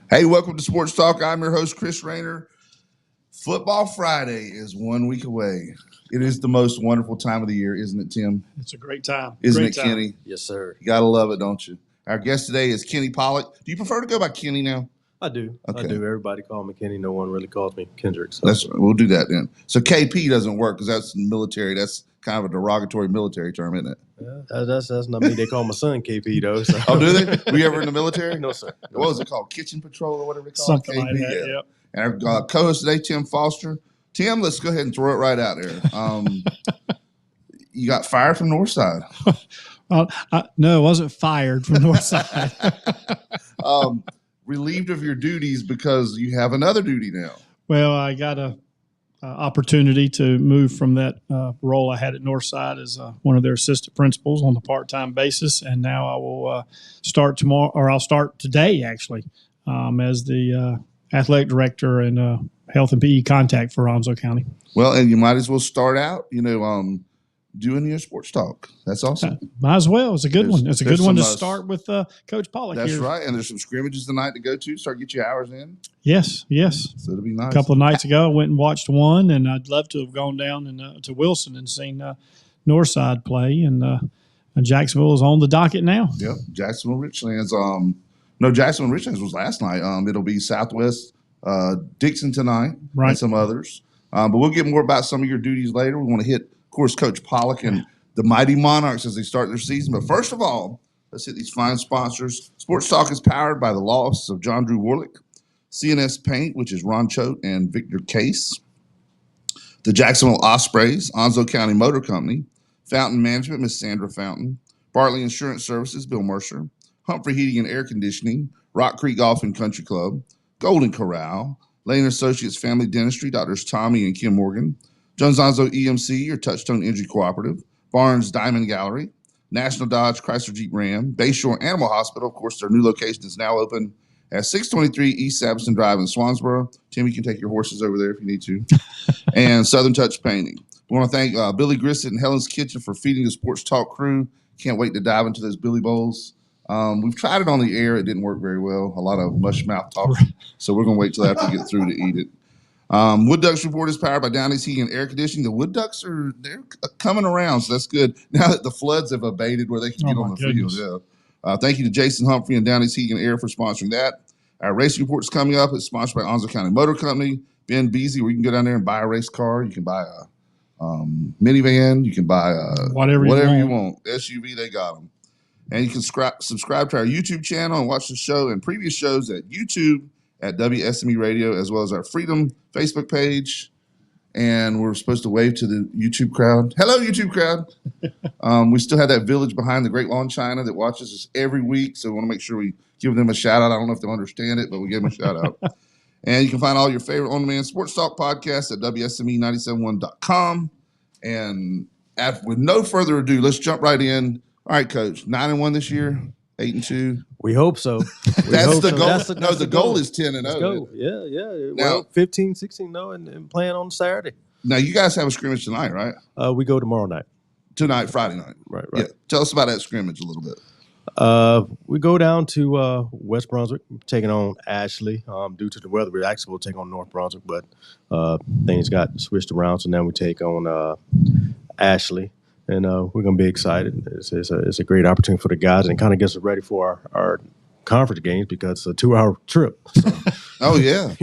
Hey, welcome to Sports Talk. I'm your host, Chris Raynor. Football Friday is 1 week away. It is the most wonderful time of the year, isn't it, Tim? It's a great time. Isn't great it, time. Kenny? Yes, sir. You got to love it, don't you? Our guest today is Kennie Pollack. Do you prefer to go by Kenny now? I do. Okay. I do. Everybody call me Kenny. No one really calls me Kendrick. So. We'll do that then. So KP doesn't work because that's military. That's kind of a derogatory military term, isn't it? Yeah, that's not me. They call my son KP, though. So. Oh, do they? Were you ever in the military? No, sir. No, What was it called? Kitchen Patrol or whatever they call Something it? like that, yep. And our co-host today, Tim Foster. Tim, let's go ahead and throw it right out there. You got fired from Northside. No, I wasn't fired from Northside. Relieved of your duties because you have another duty now. Well, I got a opportunity to move from that role I had at Northside as one of their assistant principals on the part-time basis, and now I will start tomorrow, or I'll start today actually, as the athletic director and health and PE contact for Onslow County. Well, and you might as well start out, doing your sports talk. That's awesome. Might as well. It's a good one. It's a good one to some, start with Coach Pollock. That's here. right. And there's some scrimmages tonight to go to. Start get your hours in. Yes. So it'll be nice. A couple of nights ago, I went and watched one, and I'd love to have gone down and to Wilson and seen Northside play. And Jacksonville is on the docket now. Yep. Jacksonville Richlands. Jacksonville Richlands was last night. It'll be Southwest Dixon tonight, right, and some others. But we'll get more about some of your duties later. We want to hit, of course, Coach Pollock and the Mighty Monarchs as they start their season. But first of all, let's hit these fine sponsors. Sports Talk is powered by the law offices of John Drew Warlick, CNS Paint, which is Ron Choate and Victor Case, the Jacksonville Ospreys, Onslow County Motor Company, Fountain Management, Miss Sandra Fountain, Bartley Insurance Services, Bill Mercer, Humphrey Heating and Air Conditioning, Rock Creek Golf and Country Club, Golden Corral, Lane Associates Family Dentistry, Doctors Tommy and Kim Morgan, Jones Onslow EMC, your Touchstone Energy Cooperative, Barnes Diamond Gallery, National Dodge Chrysler Jeep Ram, Bayshore Animal Hospital. Of course, their new location is now open at 623 East Saviston Drive in Swansboro. Tim, you can take your horses over there if you need to. And Southern Touch Painting. We want to thank Billy Grissett and Helen's Kitchen for feeding the Sports Talk crew. Can't wait to dive into those Billy Bowls. We've tried it on the air. It didn't work very well. A lot of mush mouth talk. So we're going to wait till after we get through to eat it. Wood Ducks Report is powered by Downey's Heating and Air Conditioning. The Wood Ducks they're coming around, so that's good. Now that the floods have abated where they can get on the field. Yeah. Thank you to Jason Humphrey and Downey's Heating and Air for sponsoring that. Our racing report is coming up. It's sponsored by Onslow County Motor Company. Ben Beasy, where you can go down there and buy a race car. You can buy a minivan. You can buy whatever you want. SUV, they got them. And you can subscribe to our YouTube channel and watch the show and previous shows at YouTube at WSME Radio, as well as our Freedom Facebook page. And we're supposed to wave to the YouTube crowd. Hello, YouTube crowd. We still have that village behind the Great Wall in China that watches us every week. So we want to make sure we give them a shout out. I don't know if they'll understand it, but we give them a shout out. And you can find all your favorite on-demand sports talk podcasts at WSME971.com. And with no further ado, let's jump right in. All right, Coach, 9-1 this year, 8-2. We hope so. That's the goal. The goal is 10-0. Let's go. Yeah. Well, 15, 16-0 and playing on Saturday. Now, you guys have a scrimmage tonight, right? We go tomorrow night. Friday night. Right. Yeah. Tell us about that scrimmage a little bit. We go down to West Brunswick, taking on Ashley. Due to the weather, we actually will take on North Brunswick, but things got switched around, so now we take on Ashley. And we're going to be excited. It's a great opportunity for the guys, and it kind of gets us ready for our conference games because it's a 2-hour trip. So, oh, yeah.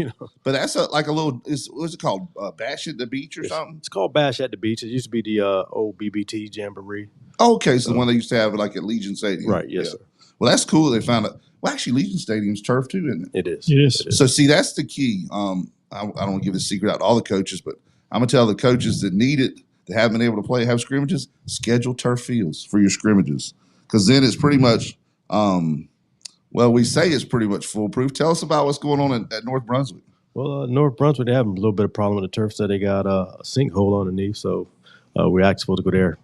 But that's like a little, what's it called, Bash at the Beach or something? It's called Bash at the Beach. It used to be the old BBT Jamboree. Oh, okay, so the one they used to have like at Legion Stadium. Right, yes, sir. Well, that's cool. They found it. Well, actually, Legion Stadium's turf too, isn't it? It is. It is. So, see, that's the key. I don't want to give a secret out to all the coaches, but I'm going to tell the coaches that need it, that haven't been able to play, have scrimmages, schedule turf fields for your scrimmages. Because then it's pretty much, we say it's pretty much foolproof. Tell us about what's going on at North Brunswick. Well, North Brunswick, they have a little bit of problem with the turf, so they got a sinkhole underneath. So we're actually supposed to go there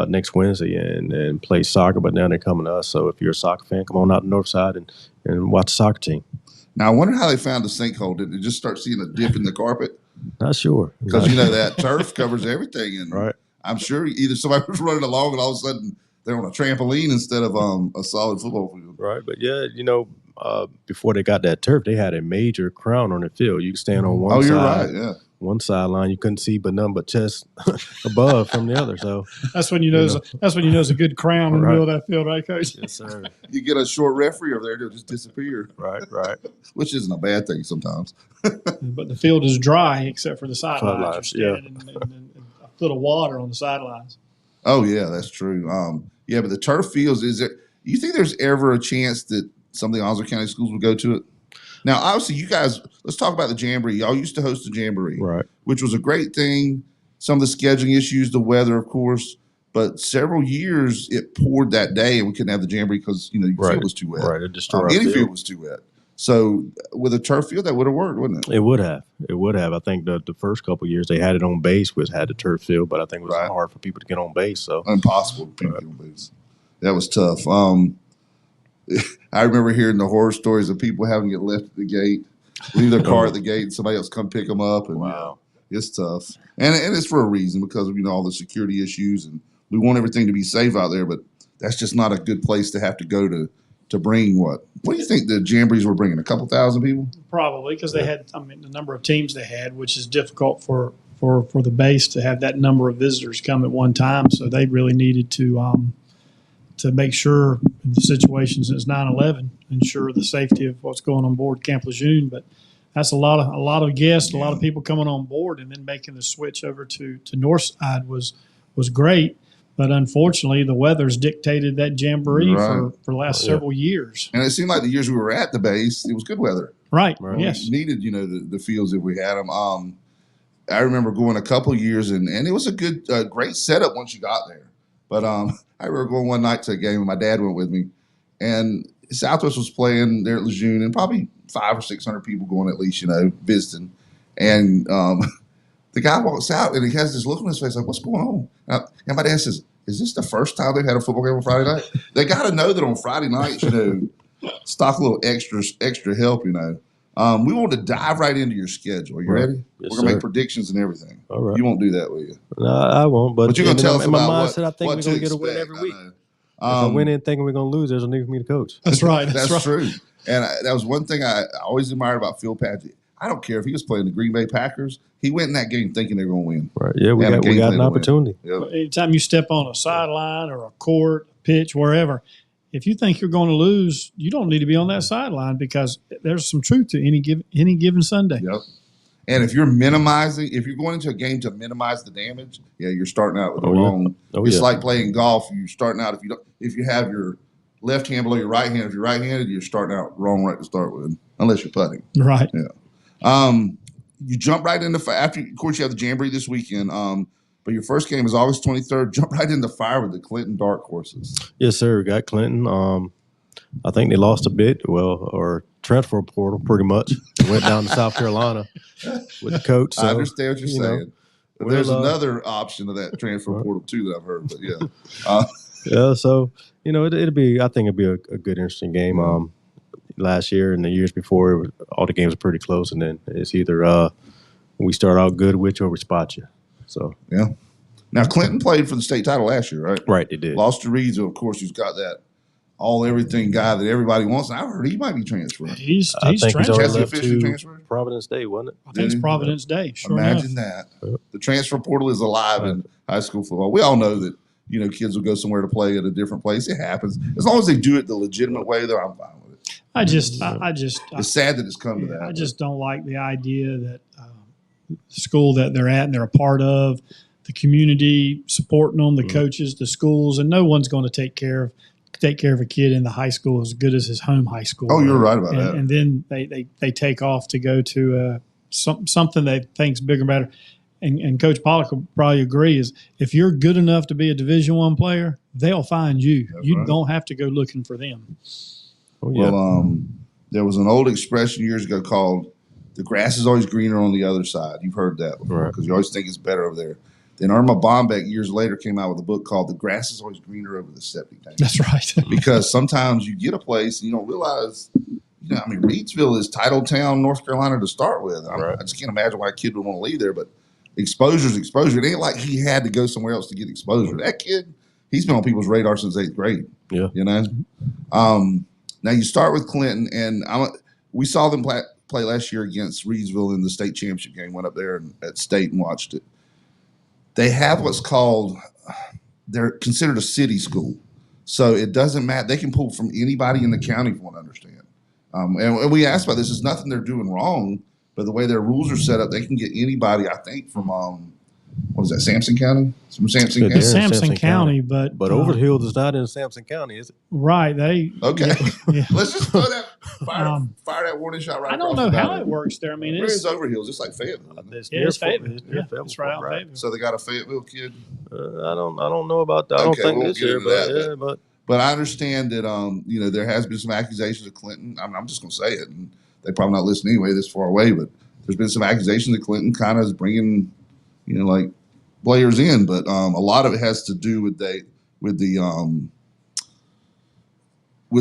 next Wednesday and play soccer, but now they're coming to us. So if you're a soccer fan, come on out to Northside and watch the soccer team. Now, I wonder how they found the sinkhole. Did they just start seeing a dip in the carpet? Not sure. Because that turf covers everything. And right. I'm sure either somebody was running along and all of a sudden they're on a trampoline instead of a solid football field. Right. But, yeah, before they got that turf, they had a major crown on the field. You could stand on one Oh, side. you're right. Yeah. One sideline, you couldn't see but none but chest above from the other. So That's when you know. That's when you know it's a good crown in the middle of that field, right, Coach? yes, sir. You get a short referee over there, they'll just disappear, Right. which isn't a bad thing sometimes. But the field is dry except for the sidelines. Sidelines, You're standing in a foot of water on the sidelines. Oh yeah, that's true. Yeah, but the turf fields, you think there's ever a chance that some of the Onslow County schools will go to it? Now, obviously, you guys, let's talk about the Jamboree. Y'all used to host the Jamboree, Right. which was a great thing. Some of the scheduling issues, the weather, of course, but several years it poured that day and we couldn't have the Jamboree because, the field was too wet. Right. It destroyed Any our field was too wet. So with a turf field, that would have worked, wouldn't it? It would have. I think the first couple of years they had it on base, which had the turf field, but I think it was hard for people to get on base. So Impossible to get on base. That was tough. I remember hearing the horror stories of people having to get left at the gate, leave their car at the gate, and somebody else come pick them up. And wow. It's tough. And it's for a reason because of, all the security issues. And we want everything to be safe out there, but that's just not a good place to have to go to bring what? What do you think the Jamborees were bringing? A couple thousand people? Probably because they had, the number of teams they had, which is difficult for the base to have that number of visitors come at one time. So they really needed to make sure in the situation since 9/11, ensure the safety of what's going on board Camp Lejeune. But that's a lot of guests, a lot of people coming on board, and then making the switch over to Northside was great. But unfortunately, the weather's dictated that Jamboree for the last several years. And it seemed like the years we were at the base, it was good weather. Right. Right. Yes. We needed, the fields if we had them. I remember going a couple of years, and it was a good, great setup once you got there. But I remember going one night to a game, and my dad went with me, and Southwest was playing there at Lejeune, and probably 500 or 600 people going at least, visiting. And the guy walks out, and he has this look on his face like, what's going on? And my dad says, is this the first time they've had a football game on Friday night? They got to know that on Friday nights, stock a little extra help, We want to dive right into your schedule. Are you ready? Yes, We're going to sir. make predictions and everything. All right. You won't do that, will you? No, I won't. But You're going to tell us in my about mindset, I think what we're to going to get a expect. win every week. I know. If I went in thinking we're going to lose, there's no need for me to coach. That's right. That's true. And that was one thing I always admired about Phil Padgett. I don't care if he was playing the Green Bay Packers. He went in that game thinking they were going to win. Right. Yeah, we Had a got game plan an to win. opportunity. Yep. Anytime you step on a sideline or a court, a pitch, wherever, if you think you're going to lose, you don't need to be on that sideline because there's some truth to any given Sunday. Yep. And if you're going into a game to minimize the damage, you're starting out with the wrong. It's like playing golf. You're starting out if you have your left hand below your right hand. If you're right-handed, you're starting out wrong right to start with, unless you're putting. Right. Yeah. You jump right into after. Of course, you have the Jamboree this weekend. But your first game is August 23rd. Jump right into fire with the Clinton Dark Horses. Yes, sir. We got Clinton. I think they lost a bit. Or transfer portal, pretty much. Went down to South Carolina with the coach. So, I understand what you're saying. But there's another option of that transfer portal too that I've heard. But yeah. So it'll be. I think it'll be a good, interesting game. Last year and the years before, all the games are pretty close, and then it's either we start out good with you or we spot you. So yeah. Now Clinton played for the state title last year, right? Right, they did. Lost to Reedsville, of course, who's got that everything guy that everybody wants. And I heard he might be transferring. He's I think transferred. already Has he left officially to transferred? Providence Day, wasn't it? I think it's Providence Day. Sure Imagine enough. that. The transfer portal is alive in high school football. We all know that kids will go somewhere to play at a different place. It happens. As long as they do it the legitimate way, though, I'm fine with it. It's sad that it's come to that. I just don't like the idea that the school that they're at and they're a part of, the community supporting them, the coaches, the schools, and no one's going to take care of a kid in the high school as good as his home high school. Oh, you're right about that. And then they take off to go to something they think's bigger and better. And Coach Pollock will probably agree is if you're good enough to be a Division I player, they'll find you. You don't have to go looking for them. Oh, yeah. Well, there was an old expression years ago called "the grass is always greener on the other side." You've heard that before because you always think it's better over there. Then Irma Bombeck years later came out with a book called "The Grass is Always Greener Over the Septic Tank." That's right. Because sometimes you get a place and you don't realize. Reedsville is title town, North Carolina to start with. I just can't imagine why a kid would want to leave there. But exposure's exposure. It ain't like he had to go somewhere else to get exposure. That kid, he's been on people's radar since 8th grade. Yeah. Now you start with Clinton, and we saw them play last year against Reedsville in the state championship game. Went up there at state and watched it. They have what's called, they're considered a city school. So it doesn't matter. They can pull from anybody in the county, if you want to understand. And we asked about this. It's nothing they're doing wrong, but the way their rules are set up, they can get anybody, I think, from, what is that, Sampson County? From Sampson Yeah, County? they're in Sampson County, but Overhill is not in Sampson County, is it? right. They Okay. yeah. Let's just throw that, fire that warning shot right I don't across know the how bow. it works there. I mean, Where it's is Overhill? Just like Fayetteville. Isn't it? it's Fayetteville. Yeah, it's right out in Fayetteville. So they got a Fayetteville kid? I don't know about that. I don't Okay, think we'll this get year, into that, but But I understand that, there has been some accusations of Clinton. I'm just going to say it, and they probably not listen anyway this far away, but there's been some accusations that Clinton kind of is bringing, like players in. But a lot of it has to do with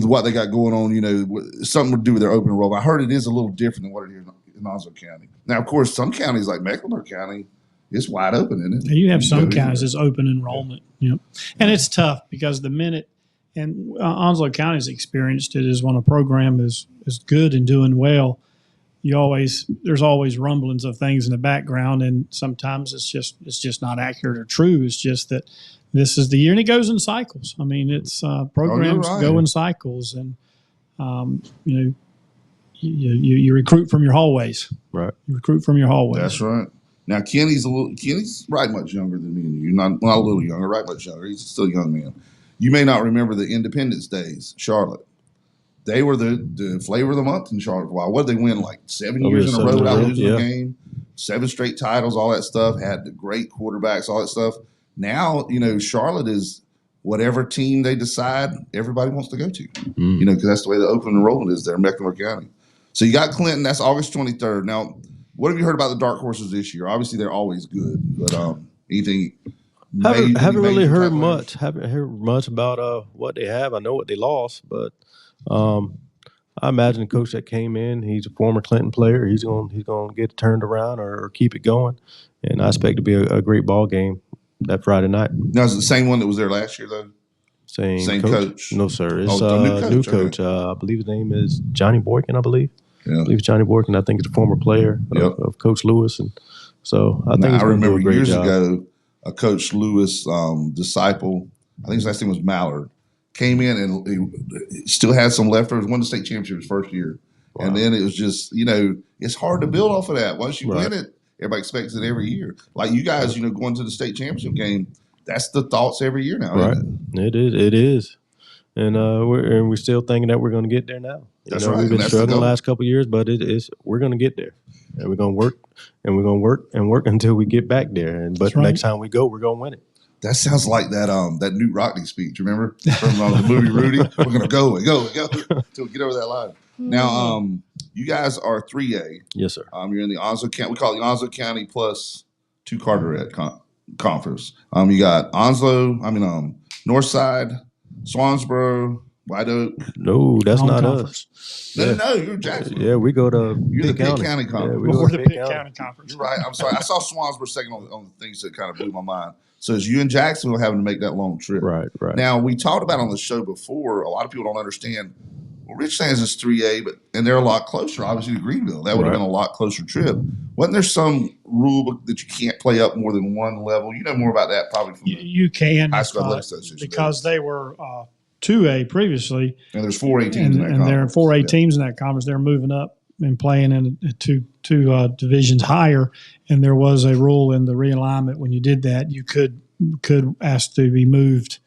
what they got going on, something to do with their open enrollment. I heard it is a little different than what it is in Onslow County. Now, of course, some counties like Mecklenburg County, it's wide open, isn't it? You have some go counties anywhere. that's open enrollment, and it's tough because the minute, and Onslow County's experienced it, is when a program is good and doing well, there's always rumblings of things in the background, and sometimes it's just not accurate or true. It's just that this is the year, and it goes in cycles. I mean, it's programs right. go in cycles, and you recruit from your hallways. right. You recruit from your hallways. That's right. Now Kenny's right much younger than me and you. Not a little younger, right much younger. He's still a young man. You may not remember the Independence Days, Charlotte. They were the flavor of the month in Charlotte for a while. What did they win, like 7 years in a row without losing a game? 7 straight titles, all that stuff. Had the great quarterbacks, all that stuff. Now, Charlotte is whatever team they decide everybody wants to go to. Because that's the way the open enrollment is there in Mecklenburg County. So you got Clinton. That's August 23rd. Now, what have you heard about the dark horses this year? Obviously, they're always good, but anything? Haven't really heard type much. Haven't heard much about what they have. I know what they lost, but I imagine the coach that came in, he's a former Clinton player. He's going to get it turned around or keep it going, and I expect it to be a great ball game that Friday night. Now, is it the same one that was there last year, though? Same coach? No, sir. It's new coach. I believe his name is Johnny Boykin. I believe it's Johnny Boykin. I think he's a former player of Coach Lewis, and so I think he's going to do a great years job. ago, a Coach Lewis disciple, I think his last name was Mallard, came in and he still had some leftovers. Won the state championship his first year, and then it was just it's hard to build off of that. Once you win it, everybody expects it every year. Like you guys, going to the state championship game. That's the thoughts every year now, right? Isn't it? It is, and we're still thinking that we're going to get there now. That's right. We've been struggling the last couple of years, but we're going to get there, and we're going to work, and we're going to work and work until we get back there. But next time we go, we're going to win it. That sounds like that Newt Rockney speech. Remember from the movie Rudy? We're going to go until we get over that line. Now, you guys are 3A. Yes, sir. You're in the Onslow County. We call it the Onslow County plus 2 Carteret conference. You got Northside, Swansboro, White Oak. No, that's not conference. us. No, you're Jacksonville. Yeah, we go to You're the Pitt Pitt County Conference. Yeah, we go Or to the Pitt Pitt County Conference. You're right. I'm sorry. I saw Swansboro second on the things that kind of blew my mind. So it's you and Jacksonville having to make that long trip. Right. Now, we talked about on the show before, a lot of people don't understand, Richlands is 3A, and they're a lot closer, obviously, to Greenville. That would have been a lot closer trip. Wasn't there some rule book that you can't play up more than one level? You know more about that probably from You can high school athletics association. because they were 2A previously, And there's 4A teams in that and there are conference. 4A teams in that conference. They're moving up and playing in two divisions higher. And there was a rule in the realignment when you did that, you could ask to be moved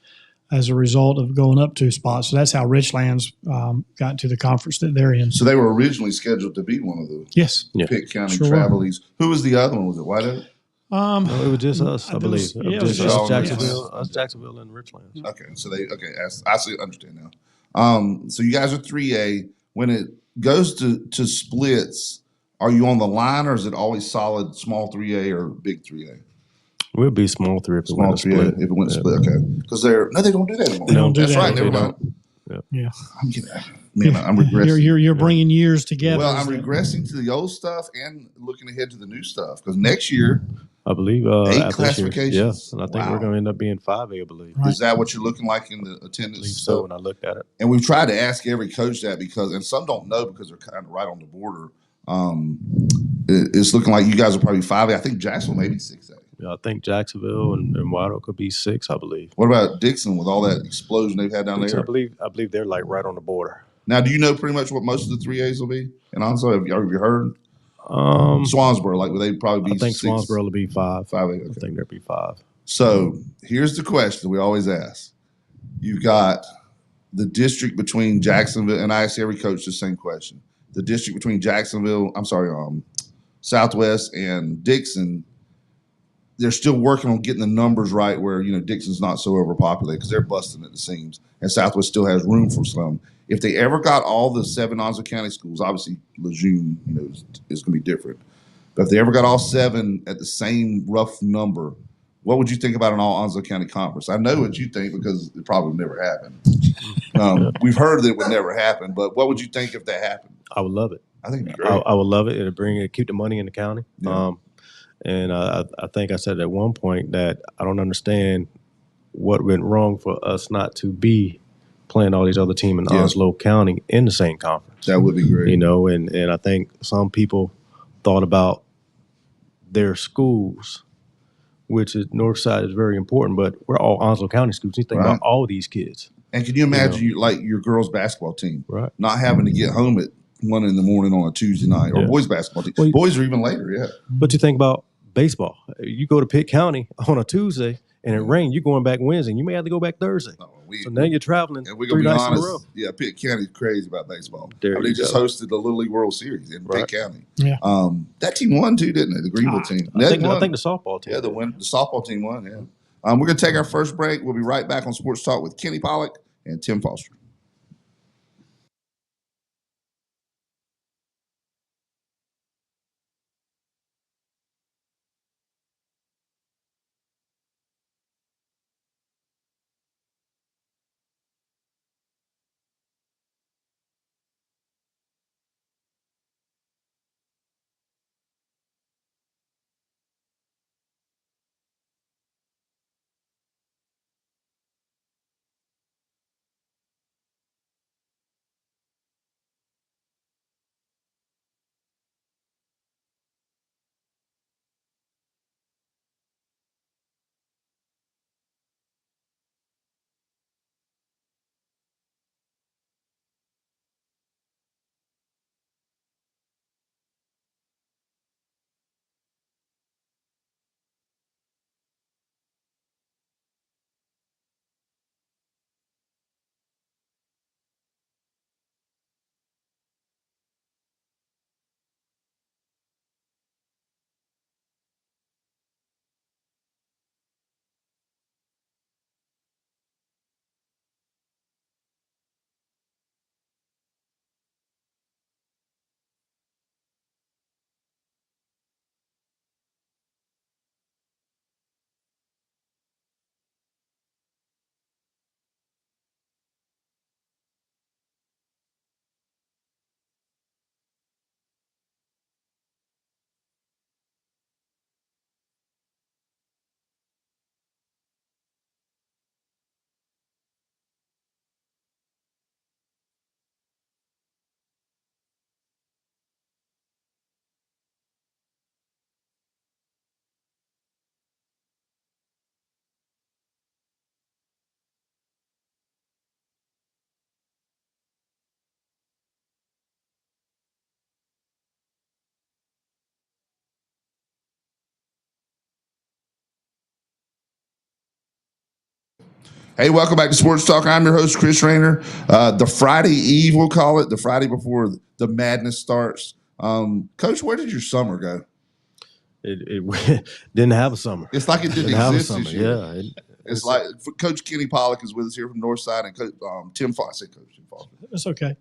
as a result of going up 2 spots. So that's how Richlands got to the conference that they're in. So they were originally scheduled to be one of the Yes. Pitt County Sure Travelies. Who was the other one? Was it White Oak? No, it was just us, I There believe. was- yeah, it was just just us, y'all, Jacksonville, yes. Jacksonville and Richlands. Okay, so I see, understand now. So you guys are 3A. When it goes to splits, are you on the line, or is it always solid small 3A or big 3A? We'll be small 3 if it Small went to 3A split. if it went to split. Okay, because they don't do that anymore. They don't do That's that. right. Never They mind. Yeah. I'm regressing. You're bringing years together. Well, I'm regressing to the old stuff and looking ahead to the new stuff because next year I believe 8 after this year. Yeah, classifications? and I think Wow. we're going to end up being 5A, I believe. Right. Is that what you're looking like in the I attendance believe stuff? so when I looked at it. And we've tried to ask every coach that because, and some don't know because they're kind of right on the border. It's looking like you guys are probably 5A. I think Jacksonville maybe 6A. Yeah, I think Jacksonville and White Oak could be 6, I believe. What about Dixon with all that explosion they've had down Dixon, there? I believe they're like right on the border. Now, do you know pretty much what most of the 3As will be? And also, have you heard? Um, Swansboro, like would they probably be I think 6? Swansboro will be 5. 5A, I okay. think there'll be 5. So here's the question we always ask. You've got the district between Jacksonville, and I ask every coach the same question. The district between Southwest and Dixon, they're still working on getting the numbers right where, Dixon's not so overpopulated because they're busting at the seams, and Southwest still has room for some. If they ever got all the 7 Onslow County schools, obviously Lejeune, is going to be different. But if they ever got all 7 at the same rough number, what would you think about an all Onslow County conference? I know what you think because it probably would never happen. We've heard that it would never happen, but what would you think if that happened? I would love it. I think it'd be great. I would love it. It'd keep the money in the county. Yeah. And I think I said at one point that I don't understand what went wrong for us not to be playing all these other teams in Onslow County in the same conference. That would be great. And I think some people thought about their schools, which is Northside is very important, but we're all Onslow County schools. You think about all these kids. And can you imagine your girls' basketball team not having to get home at 1 in the morning on a Tuesday night, or boys' basketball team? Well, boys are even later, But you think about baseball. You go to Pitt County on a Tuesday and it rains. You're going back Wednesday. And you may have to go back Thursday. So now you're traveling and we're 3 gonna be nights honest, in a row. Yeah, Pitt County's crazy about baseball. They just hosted the Little League World Series in Pitt County. Yeah. That team won too, didn't they? The Greenville team. I think the softball team. Yeah, the softball team won. Yeah. We're gonna take our first break. We'll be right back on Sports Talk with Kennie Pollack and Tim Foster. Hey, welcome back to Sports Talk. I'm your host, Chris Raynor. The Friday Eve, we'll call it, the Friday before the madness starts. Coach, where did your summer go? It didn't have a summer. It's like it didn't exist this year. Yeah. It's like Coach Kennie Pollock is with us here from Northside, and Coach Tim Foster. I say Coach Tim Foster. That's okay.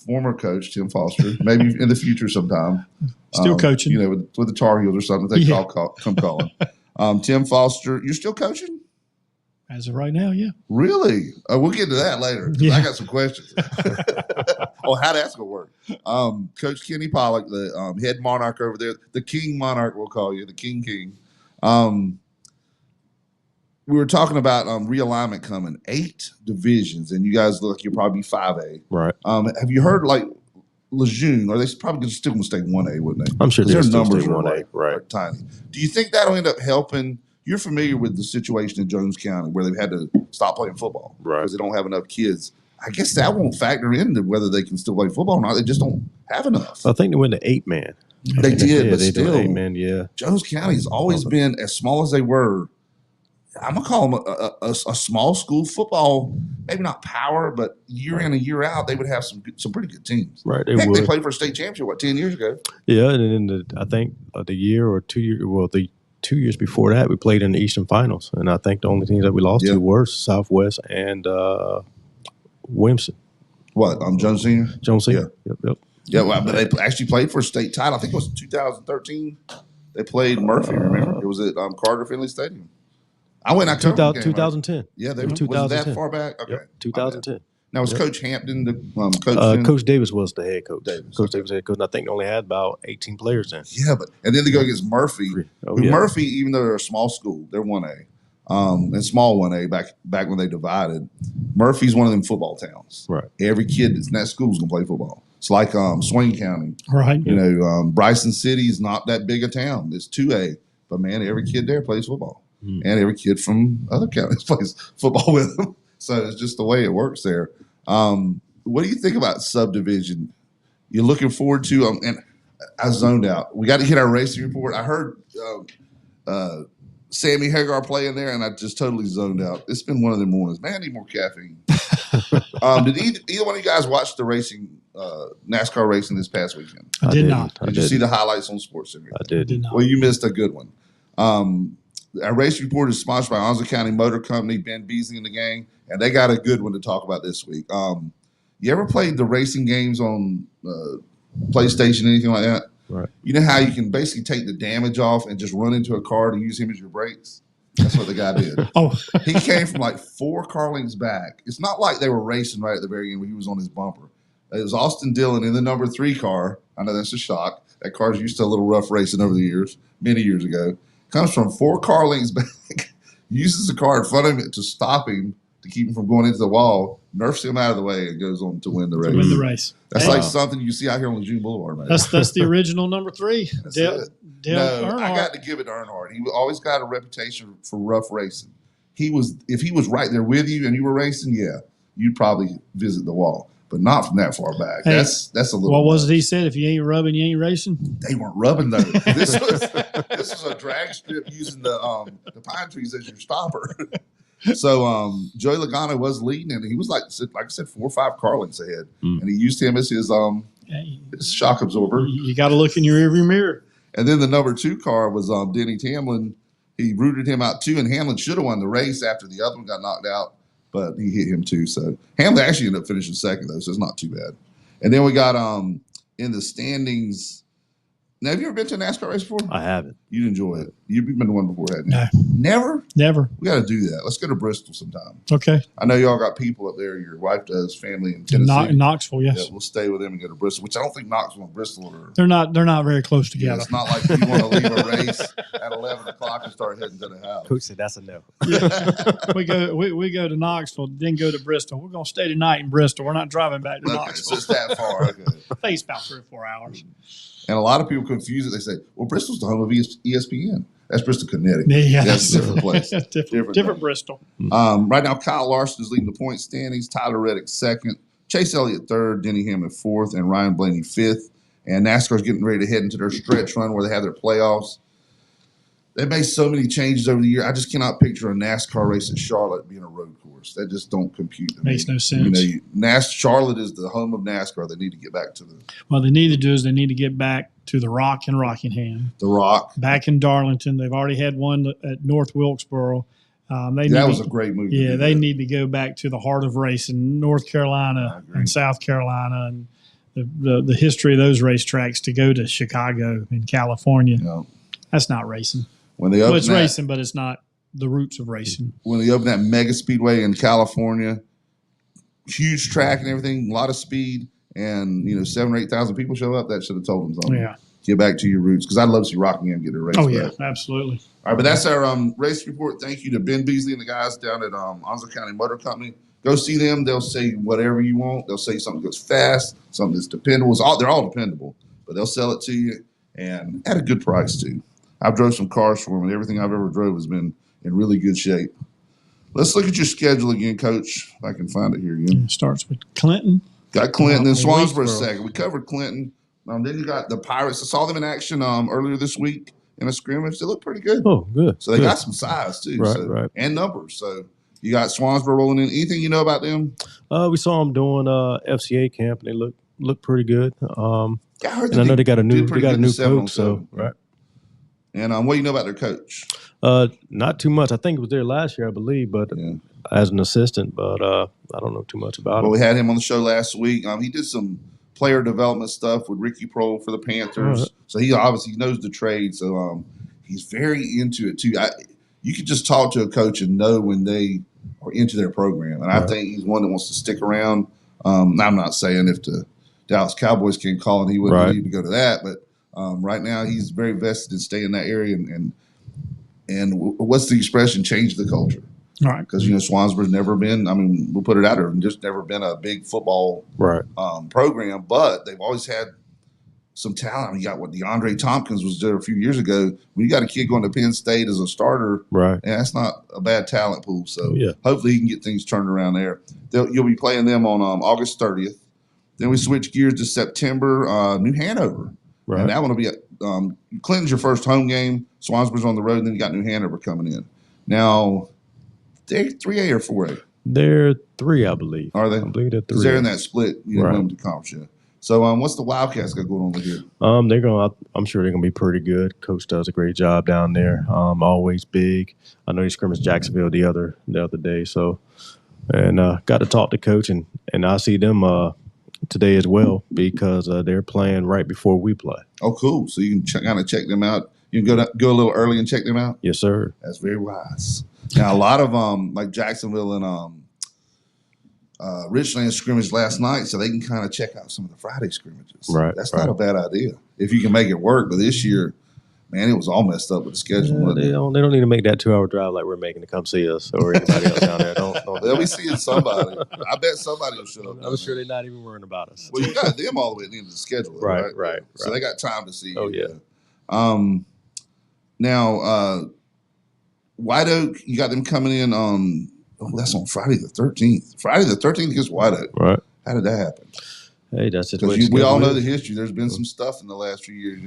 Former coach Tim Foster, maybe in the future sometime. Still coaching. With the Tar Heels or something. They come calling. Tim Foster, you're still coaching? As of right now, yeah. Really? We'll get to that later. I got some questions. How that's going to work. Coach Kennie Pollock, the head monarch over there, the King Monarch, we'll call you, the King. We were talking about realignment coming, 8 divisions, and you guys look like you'll probably be 5A. Right. Have you heard like Lejeune? Are they probably still going to stay 1A, wouldn't they? I'm sure 'Cause their their numbers numbers are 1A. Right. are tiny. Do you think that'll end up helping? You're familiar with the situation in Jones County where they've had to stop playing football Right. because they don't have enough kids. I guess that won't factor into whether they can still play football or not. They just don't have enough. I think they went to 8-man. They did, but they still, 8-man. Yeah. Jones County's always been as small as they were. I'm gonna call them a small school football, maybe not power, but year in and year out, they would have some pretty good teams. Right. Heck, they played for a state championship 10 years ago. Yeah, and then I think the year or 2 years, well, the 2 years before that, we played in the Eastern Finals, and I think the only teams that we lost to were Southwest and Williamson. What? Jones Senior. Jones Senior. Yep. Yeah, well, but they actually played for a state title. I think it was 2013. They played Murphy. Remember, it was at Carter Finley Stadium. I went. I covered the game, 2010. Right? Yeah, they It were. was Was it 2010. that far back? Okay, Yep, 2010. Now was Coach Hampton the coach? Then? Coach Davis was the head coach. Davis, Coach Davis was the head coach, and I think they only had about 18 players then. Yeah, and then they go against Murphy. Oh, yeah. Murphy, even though they're a small school, they're 1A, and small 1A back when they divided. Murphy's one of them football towns. Right. Every kid that's in that school is gonna play football. It's like Swain County. Right. You know, Bryson City is not that big a town. It's 2A, but man, every kid there plays football. And every kid from other counties plays football with them. So it's just the way it works there. What do you think about subdivision? You're looking forward to and I zoned out. We got to hit our racing report. I heard Sammy Hagar playing there, and I just totally zoned out. It's been one of them mornings. Man, I need more caffeine. Did either one of you guys watch the racing, NASCAR racing this past weekend? I did not. Did you see the highlights on Sports Center? I did. not. Well, you missed a good one. Our race report is sponsored by Onslow County Motor Company, Ben Beasley in the gang, and they got a good one to talk about this week. You ever played the racing games on PlayStation, anything like that? Right. You know how you can basically take the damage off and just run into a car to use him as your brakes? That's what the guy did. Oh, He came from like 4 car lengths back. It's not like they were racing right at the very end when he was on his bumper. It was Austin Dillon in the number 3 car. I know that's a shock. That car's used to a little rough racing over the years, many years ago. Comes from 4 car lengths back, uses the car in front of him to stop him, to keep him from going into the wall, nerfs him out of the way, and goes on to win the race. to win the race. That's Hey, like something you see out here on Lejeune Boulevard, man. That's the original number 3. That's Dale it. No, I Earnhardt. got to give it to Earnhardt. He always got a reputation for rough racing. If he was right there with you and you were racing, yeah, you'd probably visit the wall, but not from that far back. Hey, That's a little. What was it he said? If you ain't rubbing, you ain't racing. They weren't rubbing though. This was a drag strip using the pine trees as your stopper. So Joey Logano was leading, and he was like I said, 4 or 5 car lengths ahead, and he used him as his shock absorber. You got to look in your rearview mirror. And then the number 2 car was Denny Hamlin. He rooted him out too, and Hamlin should have won the race after the other one got knocked out, but he hit him too. So Hamlin actually ended up finishing second though, so it's not too bad. And then we got in the standings. Now, have you ever been to a NASCAR race before? I haven't. You'd enjoy it. You've been to one before, hadn't you? No. Never? Never. We got to do that. Let's go to Bristol sometime. Okay. I know y'all got people up there. Your wife does, family in Tennessee. In Knoxville, yes. Yeah, we'll stay with them and go to Bristol, which I don't think Knoxville and Bristol are. They're not very close Yeah, together. it's not like you want to leave a race at 11 o'clock and start heading to the house. Coach said that's a no. we go to Knoxville, then go to Bristol. We're gonna stay tonight in Bristol. We're not driving back to Okay, Knoxville. so it's that far. Okay. I think it's about 3 or 4 hours. And a lot of people confuse it. They say, well, Bristol's the home of ESPN. That's Bristol, Connecticut. Yeah, That's a different place. different thing. Bristol. Right now, Kyle Larson is leading the point standings. Tyler Reddick second. Chase Elliott third. Denny Hamlin fourth. And Ryan Blaney fifth. And NASCAR's getting ready to head into their stretch run where they have their playoffs. They made so many changes over the year. I just cannot picture a NASCAR race at Charlotte being a road course. That just don't compute to Makes me. no sense. You know, Charlotte is the home of NASCAR. They need to get back to What they need to do is they need to get back to the Rock in Rockingham. the Rock. Back in Darlington, they've already had one at North Wilkesboro. That was a great move. Yeah, they need to go back to the heart of racing, North Carolina and South Carolina, and the history of those racetracks to go to Chicago and California. You know, That's not racing. when they Well, open it's racing, but it's not the roots of racing. when they opened that mega speedway in California, huge track and everything, a lot of speed, and 7,000 or 8,000 people show up. That should have told them something. Yeah. get back to your roots. Because I'd love to see Rockingham get their race Oh, yeah, back. absolutely. All right, but that's our race report. Thank you to Ben Beasley and the guys down at Onslow County Motor Company. Go see them. They'll say whatever you want. They'll say something goes fast, something that's dependable. They're all dependable, but they'll sell it to you and at a good price too. I've drove some cars for them, and everything I've ever drove has been in really good shape. Let's look at your schedule again, Coach. If I can find it here again. It starts with Clinton. Got Clinton and Swansboro Waynesboro. second. We covered Clinton. Then you got the Pirates. I saw them in action earlier this week in a scrimmage. They look pretty good. Oh, good. So they good. got some size too, Right. and numbers. So you got Swansboro rolling in. Anything you know about them? We saw them doing FCA camp, and they look pretty good. Yeah, I heard And I know they got a new did pretty good in coach. 7-on-7. So right. And what do you know about their coach? Not too much. I think it was there last year, I believe, but as an assistant. But I don't know too much about Well, him. we had him on the show last week. He did some player development stuff with Ricky Prohl for the Panthers. Right. So he obviously knows the trade. So he's very into it too. You could just talk to a coach and know when they are into their program. And I think he's one that wants to stick around. I'm not saying if the Dallas Cowboys came calling, he wouldn't need to go to that. But right now he's very vested in staying in that area. And what's the expression? Change the culture. All right. Because, Swansboro's never been, we'll put it out there, just never been a big football program, but they've always had some talent. You got DeAndre Tompkins was there a few years ago. When you got a kid going to Penn State as a starter, and that's not a bad talent pool. So hopefully he can get things turned around there. You'll be playing them on August 30th. Then we switch gears to September, New Hanover. Right. And that one will be Clinton's your first home game. Swansboro's on the road, and then you got New Hanover coming in. Now, they're 3A or 4A? They're 3, I believe. Are they? I believe they're 3. Because they're in that split, women's conference. Yeah. So, what's the Wildcats got going on over here? I'm sure they're gonna be pretty good. Coach does a great job down there. Always big. I know he scrimmaged Jacksonville the other day. So, and got to talk to Coach, and I see them today as well because they're playing right before we play. Oh, cool. So you can kind of check them out. You can go a little early and check them out? Yes, sir. That's very wise. Now, a lot of like Jacksonville and Richland scrimmaged last night, so they can kind of check out some of the Friday scrimmages. Right. That's not a bad idea if you can make it work. But this year, man, it was all messed up with the schedule. They don't need to make that 2-hour drive like we're making to come see us or anybody else down there. Don't They'll be seeing somebody. I bet somebody will show up. I'm sure they're not even worrying about us. Well, you got them all the way at the end of the schedule, right? So they got time to see you. Oh, yeah. Now, White Oak, you got them coming in on, that's on Friday the 13th. Friday the 13th against White Oak. Right. How did that happen? Hey, that's just because we all know the history. There's been some stuff in the last few years,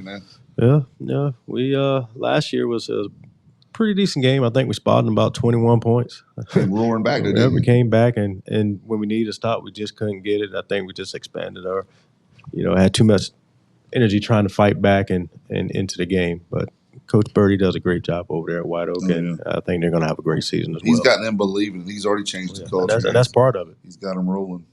Yeah. We last year was a pretty decent game. I think we spotted about 21 points. Came roaring back. We came back, and when we needed to stop, we just couldn't get it. I think we just expanded our, had too much energy trying to fight back and into the game. But Coach Birdie does a great job over there at White Oak, and I think they're going to have a great season as well. He's gotten them believing. He's already changed the culture. And that's part of it. He's got them rolling.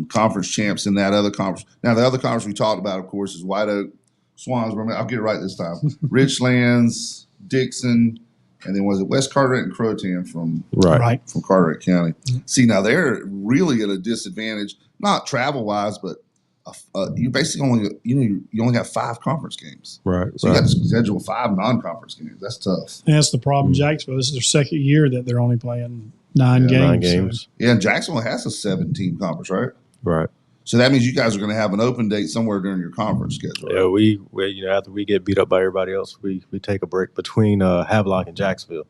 Conference champs in that other conference. Now, the other conference we talked about, of course, is White Oak, Swansboro. I'll get it right this time. Richlands, Dixon, and then was it West Carteret and Croatan from Carteret County. See, now they're really at a disadvantage, not travel-wise, but you basically only have 5 conference games. Right. So you got to schedule 5 non-conference games. That's tough. And that's the problem in Jacksonville. This is their second year that they're only playing 9 games. 9 games. So. Yeah, and Jacksonville has a 7-team conference, right? Right. So that means you guys are going to have an open date somewhere during your conference schedule. Right? Yeah, we after we get beat up by everybody else, we take a break between Havelock and Jacksonville.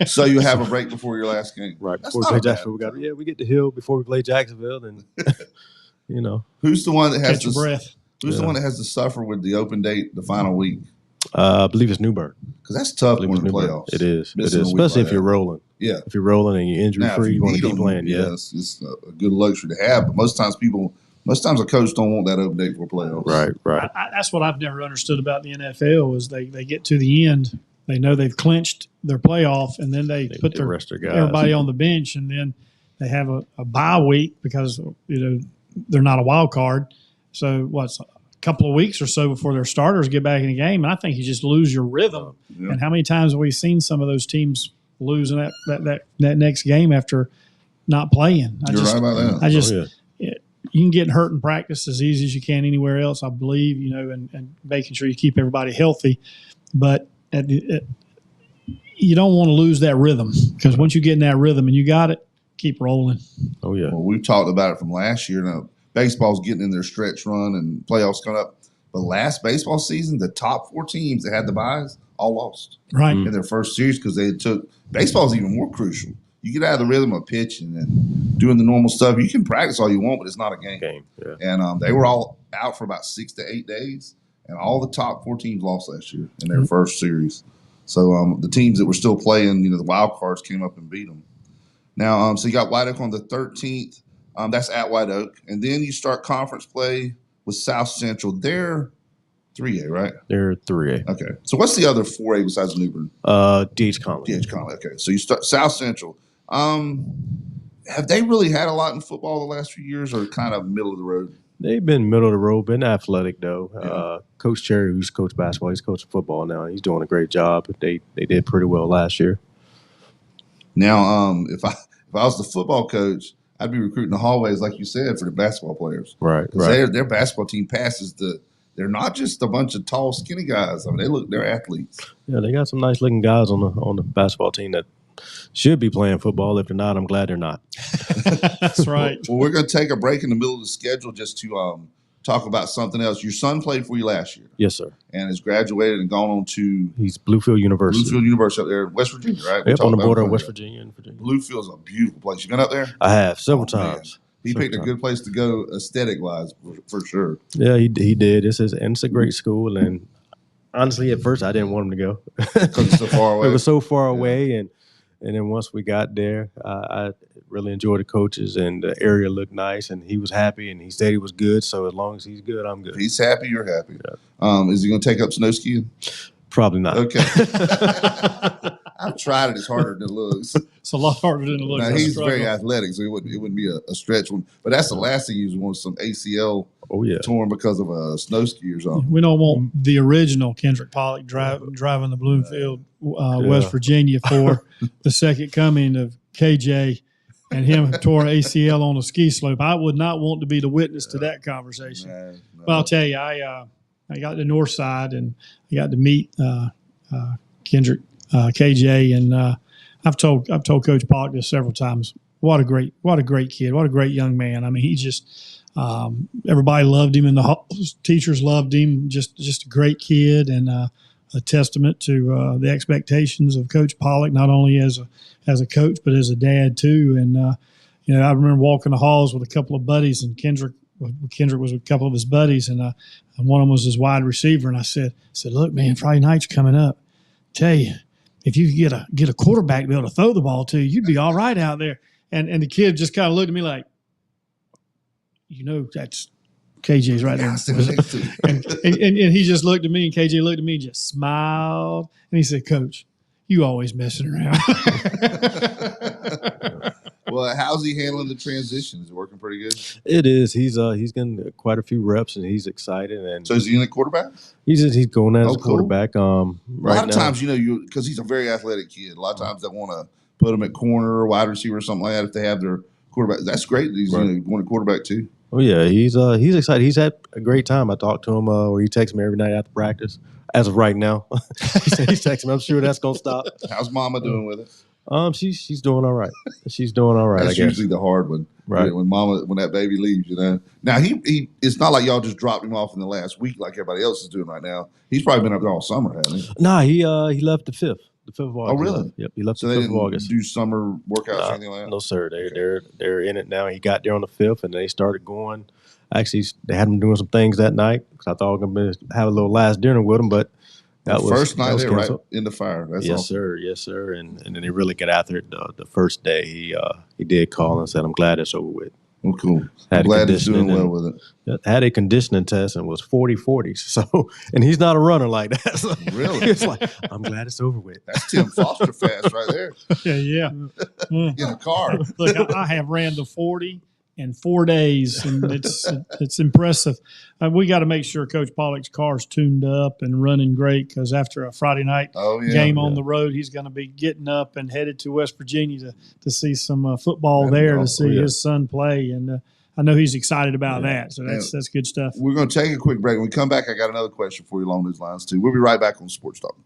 So you have a break before your last game, right? Before we play Jacksonville, we get the hill before we play Jacksonville, and who's the one that has catch your breath? Who's the one that has to suffer with the open date the final week? I believe it's New Bern. Because that's tough in the playoffs. It is, especially if you're rolling. Yeah, if you're rolling and you're injury free, you want to keep playing. Yeah, it's a good luxury to have. But most times a coach don't want that open date for playoffs. Right. That's what I've never understood about the NFL is they get to the end, they know they've clinched their playoff, and then they put the rest of their guys. Everybody on the bench, and then they have a bye week because they're not a wild card. So what's a couple of weeks or so before their starters get back in the game, and I think you just lose your rhythm. Yeah. And how many times have we seen some of those teams losing that next game after not playing? You're right about that. you can get hurt in practice as easy as you can anywhere else, I believe, and making sure you keep everybody healthy. But you don't want to lose that rhythm, because once you get in that rhythm and you got it, keep rolling. Oh, yeah. Well, we've talked about it from last year. Now, baseball's getting in their stretch run and playoffs coming up. But last baseball season, the top 4 teams that had the byes all lost in their first series, because they took – baseball is even more crucial. You get out of the rhythm of pitching and doing the normal stuff. You can practice all you want, but it's not a game. Yeah. And they were all out for about 6 to 8 days, and all the top 4 teams lost last year in their first series. So the teams that were still playing, the wild cards came up and beat them. Now, so you got White Oak on the 13th. That's at White Oak. And then you start conference play with South Central. They're 3A, right? They're 3A. Okay. So what's the other 4A besides New Bern? D.H. Conley. D.H. Conley. Okay. So you start South Central. Have they really had a lot in football the last few years, or kind of middle of the road? They've been middle of the road, been athletic though. Yeah. Coach Cherry, who's coached basketball, he's coaching football now. He's doing a great job. They did pretty well last year. Now, if I was the football coach, I'd be recruiting the hallways, like you said, for the basketball players. Right. Their basketball team passes they're not just a bunch of tall, skinny guys. I mean, they're athletes. Yeah, they got some nice looking guys on the basketball team that should be playing football. If they're not, I'm glad they're not. That's right. Well, we're going to take a break in the middle of the schedule just to talk about something else. Your son played for you last year. Yes, sir. And has graduated and gone on to He's Bluefield University. Bluefield University up there in West Virginia, right? Yep, on the border of West Virginia and Virginia. Bluefield's a beautiful place. You been up there? I have several Man. times. He picked a good place to go aesthetic-wise, for sure. Yeah, he did. It's a great school, and honestly, at first I didn't want him to go Because it's so far away. It was so far away, and then once we got there, I really enjoyed the coaches, and the area looked nice, and he was happy, and he said he was good. So as long as he's good, I'm good. If he's happy, you're happy. Yeah. Is he going to take up snow skiing? Probably not. Okay. I've tried it. It's harder than it looks. It's a lot harder than it looks. Now, he's very athletic, so it wouldn't be a stretch one. But that's the last thing you want, some ACL torn because of a snow ski or something. We don't want the original Kendrick Pollock driving the Bloomfield, West Virginia for the second coming of KJ and him tore ACL on a ski slope. I would not want to be the witness to that conversation. No. But I'll tell you, I got to Northside and I got to meet Kendrick, KJ, and I've told Coach Pollock this several times. What a great kid! What a great young man! I mean, he just everybody loved him, and the teachers loved him. Just a great kid, and a testament to the expectations of Coach Pollock, not only as a coach but as a dad too. And I remember walking the halls with a couple of buddies, and Kendrick was with a couple of his buddies, and one of them was his wide receiver. And I said, look, man, Friday night's coming up. Tell you, if you could get a quarterback to be able to throw the ball to, you'd be all right out there. And the kid just kind of looked at me like, that's KJ's right there. and he just looked at me, and KJ looked at me and just smiled. And he said, Coach, you always messing around. Well, how's he handling the transition? Is it working pretty good? It is. He's getting quite a few reps, and he's excited. And so is he in the quarterback? He's going as a quarterback. A lot of times, because he's a very athletic kid. A lot of times they want to put him at corner or wide receiver or something like that if they have their quarterback. That's great that he's going to quarterback too. Oh yeah, he's excited. He's had a great time. I talked to him, or he texts me every night after practice. As of right now, he's texting me. I'm sure that's gonna stop. How's Mama doing with it? She's doing all right. She's doing all right. That's usually the hard one, right? When that baby leaves, Now he it's not like y'all just dropped him off in the last week like everybody else is doing right now. He's probably been up there all summer, hasn't he? Nah, he left the 5th. The 5th of August. Oh, really? Yep, he left so the 5th of they August. didn't do summer workouts or anything like that? No, sir. They're in it now. He got there on the 5th, and they started going. Actually, they had him doing some things that night because I thought I was going to have a little last dinner with him, but that was first night there, canceled. Right in the fire. That's yes, awesome. Yes, sir. And then they really got after it the first day. He did call and said, "I'm glad it's over with." Well, cool. I'm glad he's doing well with it. Had a conditioning test and was 40-40. So, and he's not a runner like that. So really? It's like, I'm glad it's over with. That's Tim Foster fast right there. Yeah. In a car. Look, I have ran the 40 in 4 days, and it's impressive. We got to make sure Coach Pollock's car's tuned up and running great, because after a Friday night game on the road, he's going to be getting up and headed to West Virginia to see some football there, to see his son play. And I know he's excited about that. So that's good stuff. We're going to take a quick break. When we come back, I got another question for you along those lines, too. We'll be right back on Sports Talk.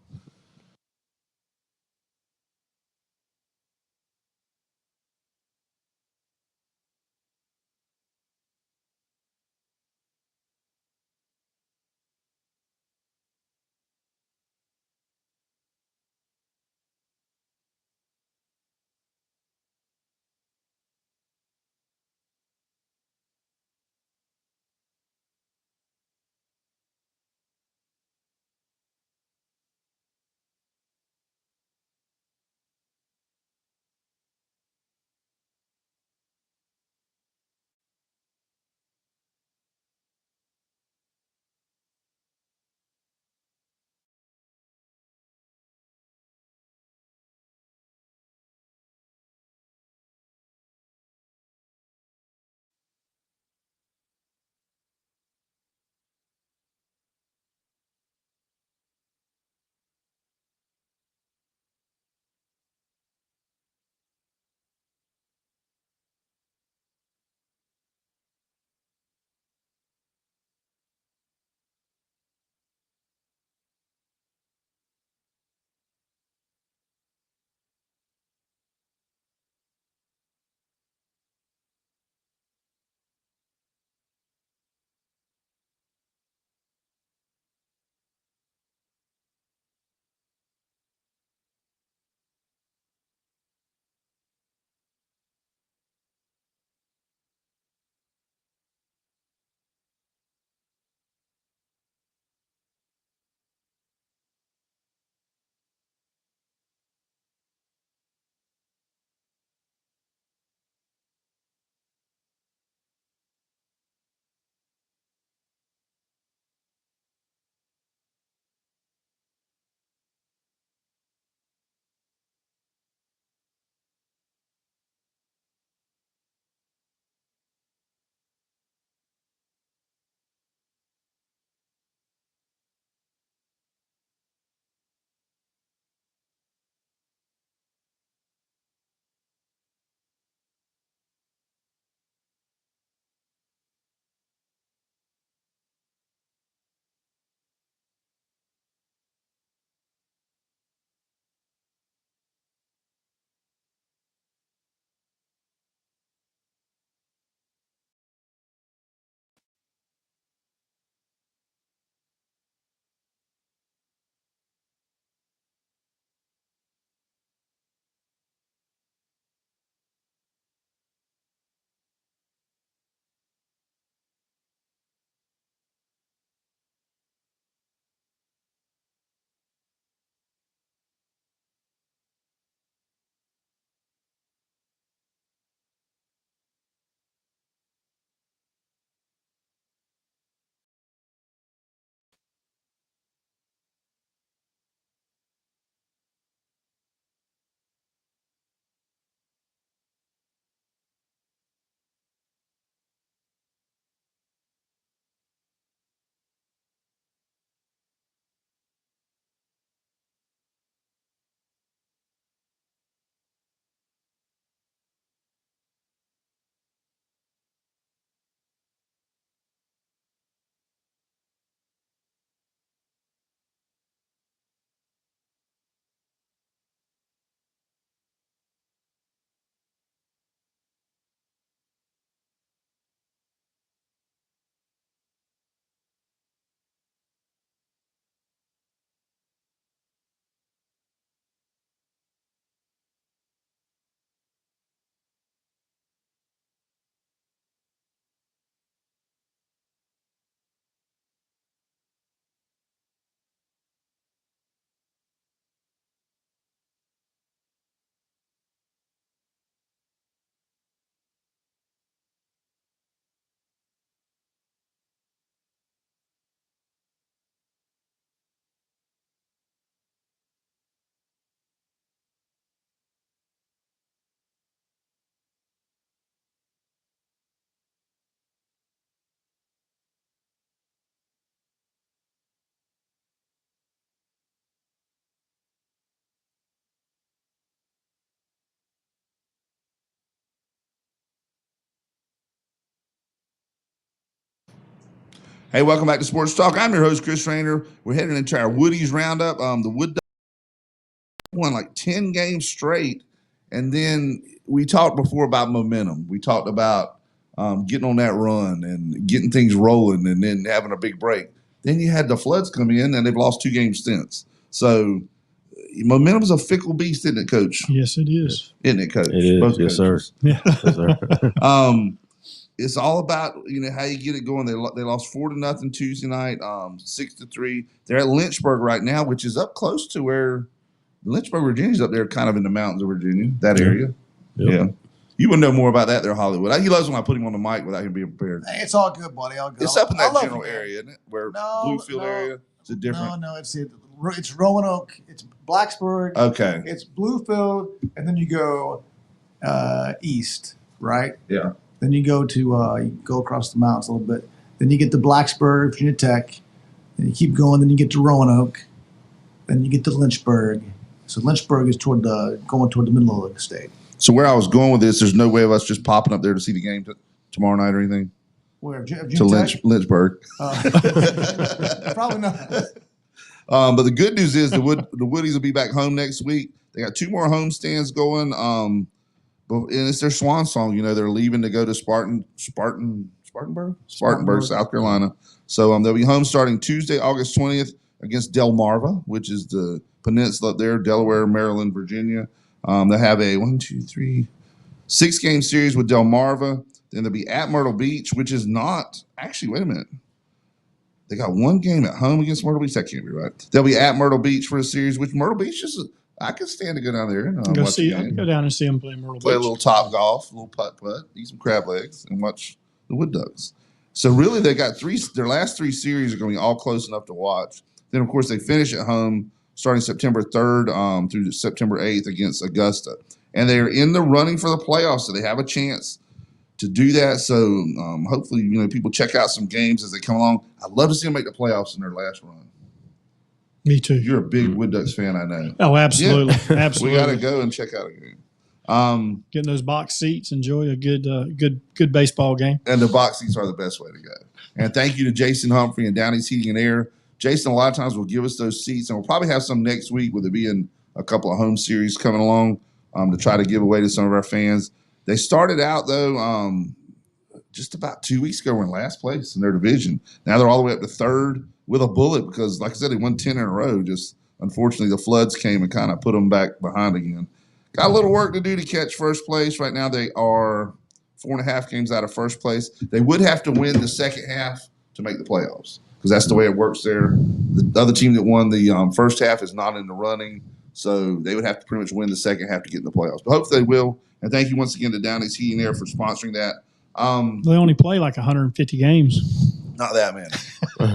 Hey, welcome back to Sports Talk. I'm your host, Chris Raynor. We're heading into our Woodies Roundup. The Wood won like 10 games straight. And then we talked before about momentum. We talked about getting on that run and getting things rolling and then having a big break. Then you had the floods come in, and they've lost 2 games since. So momentum is a fickle beast, isn't it, Coach? Yes, it is. Isn't it, Coach? It is. Both Yes, sir. coaches. Yeah. Yes, sir. It's all about how you get it going. They lost 4-0 Tuesday night, 6-3. They're at Lynchburg right now, which is up close to where Lynchburg, Virginia's up there, kind of in the mountains of Virginia, that area. Yep. Yeah, you would know more about that there, Hollywood. He loves when I put him on the mic without him being prepared. Hey, it's all good, buddy. All good. It's up in that I love general you, man. area, isn't it? Where No, Bluefield no. area is it different? No, it's Roanoke, it's Blacksburg, Okay. it's Bluefield, and then you go east, right? Yeah. Then you go to you go across the mountains a little bit. Then you get to Blacksburg, Virginia Tech. Then you keep going. Then you get to Roanoke. Then you get to Lynchburg. So Lynchburg is going toward the middle of the state. So where I was going with this, there's no way of us just popping up there to see the game tomorrow night or anything. Where Virginia To Tech? Lynchburg. Probably not. But the good news is the Woodies will be back home next week. They got 2 more home stands going. And it's their swan song. They're leaving to go to Spartanburg, South Carolina. So they'll be home starting Tuesday, August 20th against Delmarva, which is the peninsula up there, Delaware, Maryland, Virginia. They'll have a 6-game series with Delmarva. Then they'll be at Myrtle Beach, which is not actually. Wait a minute. They got 1 game at home against Myrtle Beach. That can't be right. They'll be at Myrtle Beach for a series, which Myrtle Beach is. I could stand to go down there and watch the game. Go down and see them play Myrtle Play a Beach. little top golf, a little putt, eat some crab legs, and watch the Wood Ducks. So really, they got their last 3 series are going to be all close enough to watch. Then, of course, they finish at home starting September 3rd through September 8th against Augusta. And they're in the running for the playoffs, so they have a chance to do that. So hopefully, people check out some games as they come along. I'd love to see them make the playoffs in their last run. Me too. You're a big Wood Ducks fan, I know. Oh, absolutely. We Absolutely. got to go and check out a game. Getting those box seats, enjoy a good baseball game. And the box seats are the best way to go. And thank you to Jason Humphrey and Downey's Heating and Air. Jason, a lot of times, will give us those seats, and we'll probably have some next week with it being a couple of home series coming along to try to give away to some of our fans. They started out, though, just about 2 weeks ago, in last place in their division. Now they're all the way up to 3rd with a bullet because, like I said, they won 10 in a row. Just unfortunately, the floods came and kind of put them back behind again. Got a little work to do to catch first place. Right now, they are 4.5 games out of first place. They would have to win the second half to make the playoffs because that's the way it works there. The other team that won the first half is not in the running, so they would have to pretty much win the second half to get in the playoffs. But hopefully they will. And thank you once again to Downey's Heating and Air for sponsoring that. They only play like 150 games. Not that many.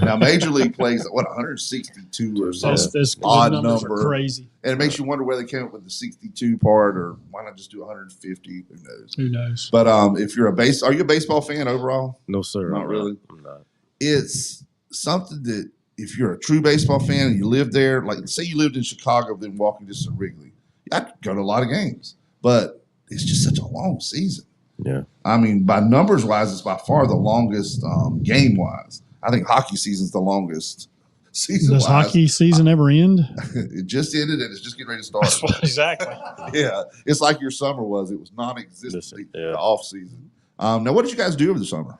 Now, Major League plays, 162 or something. Those Odd numbers number. are crazy. And it makes you wonder where they came up with the 62 part, or why not just do 150? Who knows? Who knows? But if you're are you a baseball fan overall? No, sir. Not really. I'm not. It's something that if you're a true baseball fan and you live there, like say you lived in Chicago, then walking just to Wrigley, I'd go to a lot of games, but it's just such a long season. Yeah. I mean, by numbers wise, it's by far the longest game wise. I think hockey season's the longest season. Does hockey season ever end? It just ended and it's just getting ready to start. Exactly. Yeah, it's like your summer was. It was non-existent. Yeah. The off season. Now, what did you guys do over the summer?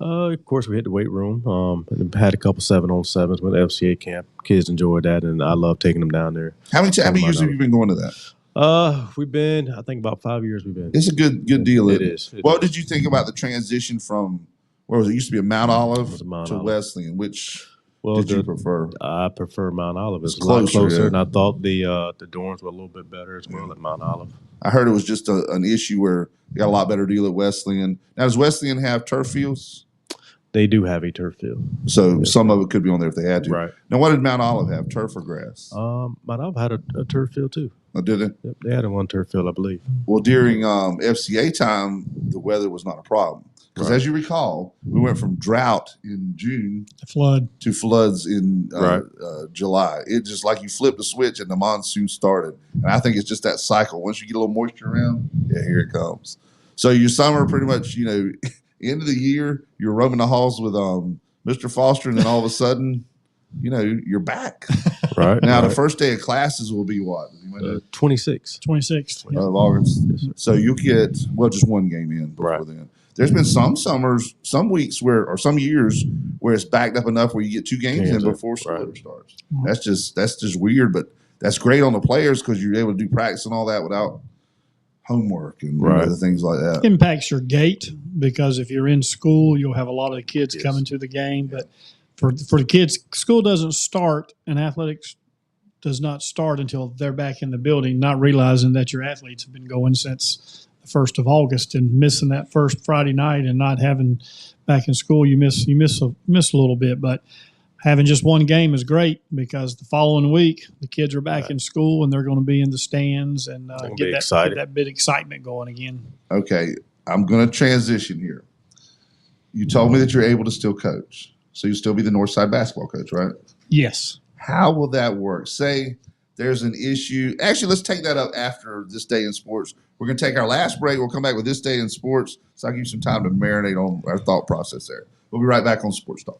Of course, we hit the weight room. And had a couple 7-on-7s with FCA camp. Kids enjoyed that, and I love taking them down there. How many years have you been going to that? We've been, I think, about 5 years. We've been. It's a good deal. It is. What did you think about the transition from where was it? Used to be a Mount Olive to Olive. Wesleyan. Which Well, did you prefer? I prefer Mount Olive. It's It's a lot closer, closer, yeah. and I thought the dorms were a little bit better as well at Mount Olive. I heard it was just an issue where you got a lot better deal at Wesleyan. Now, does Wesleyan have turf fields? They do have a turf field. So some of it could be on there if they had to. Right. Now, what did Mount Olive have? Turf or grass? Mount Olive had a turf field too. Oh, did it? Yep, they had one turf field, I believe. Well, during FCA time, the weather was not a problem. Because Right. as you recall, we went from drought in June The flood. to floods in Right. July. It just like you flipped the switch and the monsoon started. And I think it's just that cycle. Once you get a little moisture around, yeah, here it comes. So your summer pretty much, end of the year, you're roaming the halls with Mr. Foster, and then all of a sudden, you know, you're back. Right. Now, the right. first day of classes will be what? Does anybody know? 26. 26th. Yeah. Of August. So you'll get, well, just one game in before Right. then. There's been some summers, some weeks where, or some years where it's backed up enough where you get 2 games in Games in, before school right. ever starts. That's just weird, but that's great on the players because you're able to do practice and all that without homework and Right. other things like that. Impacts your gait because if you're in school, you'll have a lot of the kids Yes. coming to the game. But for the kids, school doesn't start and athletics does not start until they're back in the building, not realizing that your athletes have been going since the 1st of August and missing that first Friday night and not having back in school. You miss a little bit, but having just one game is great because the following week the kids are back in school and they're going to be in the stands and get that bit of excitement going again. Okay, I'm going to transition here. You told me that you're able to still coach. So you'll still be the Northside basketball coach, right? Yes. How will that work? Say there's an issue. Actually, let's take that up after this day in sports. We're going to take our last break. We'll come back with this day in sports. So I'll give you some time to marinate on our thought process there. We'll be right back on Sports Talk.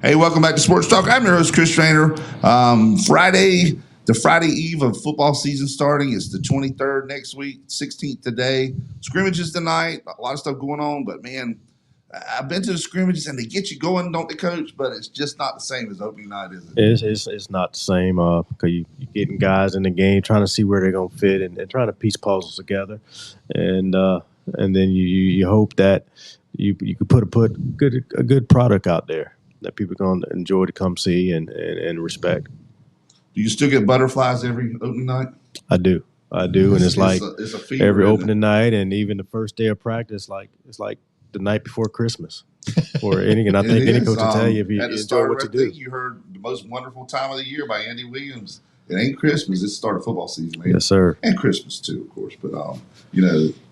Hey, welcome back to Sports Talk. I'm your host, Chris Raynor. Friday, the Friday eve of football season starting. It's the 23rd next week, 16th today. Scrimmages tonight. A lot of stuff going on, but man, I've been to the scrimmages and they get you going, don't they, Coach? But it's just not the same as opening night, is it? It's not the same because you're getting guys in the game trying to see where they're going to fit and trying to piece puzzles together, and then you hope that you can put a good product out there that people are going to enjoy to come see and respect. Do you still get butterflies every opening night? I do, and it's a fever, every isn't opening night, and even the first day of practice, it's like the night before Christmas. Or I think any coach will tell you if you enjoy what you do. You heard The Most Wonderful Time of the Year by Andy Williams. It ain't Christmas. It's the start of football season, man. Yes, sir. And Christmas too, of course. But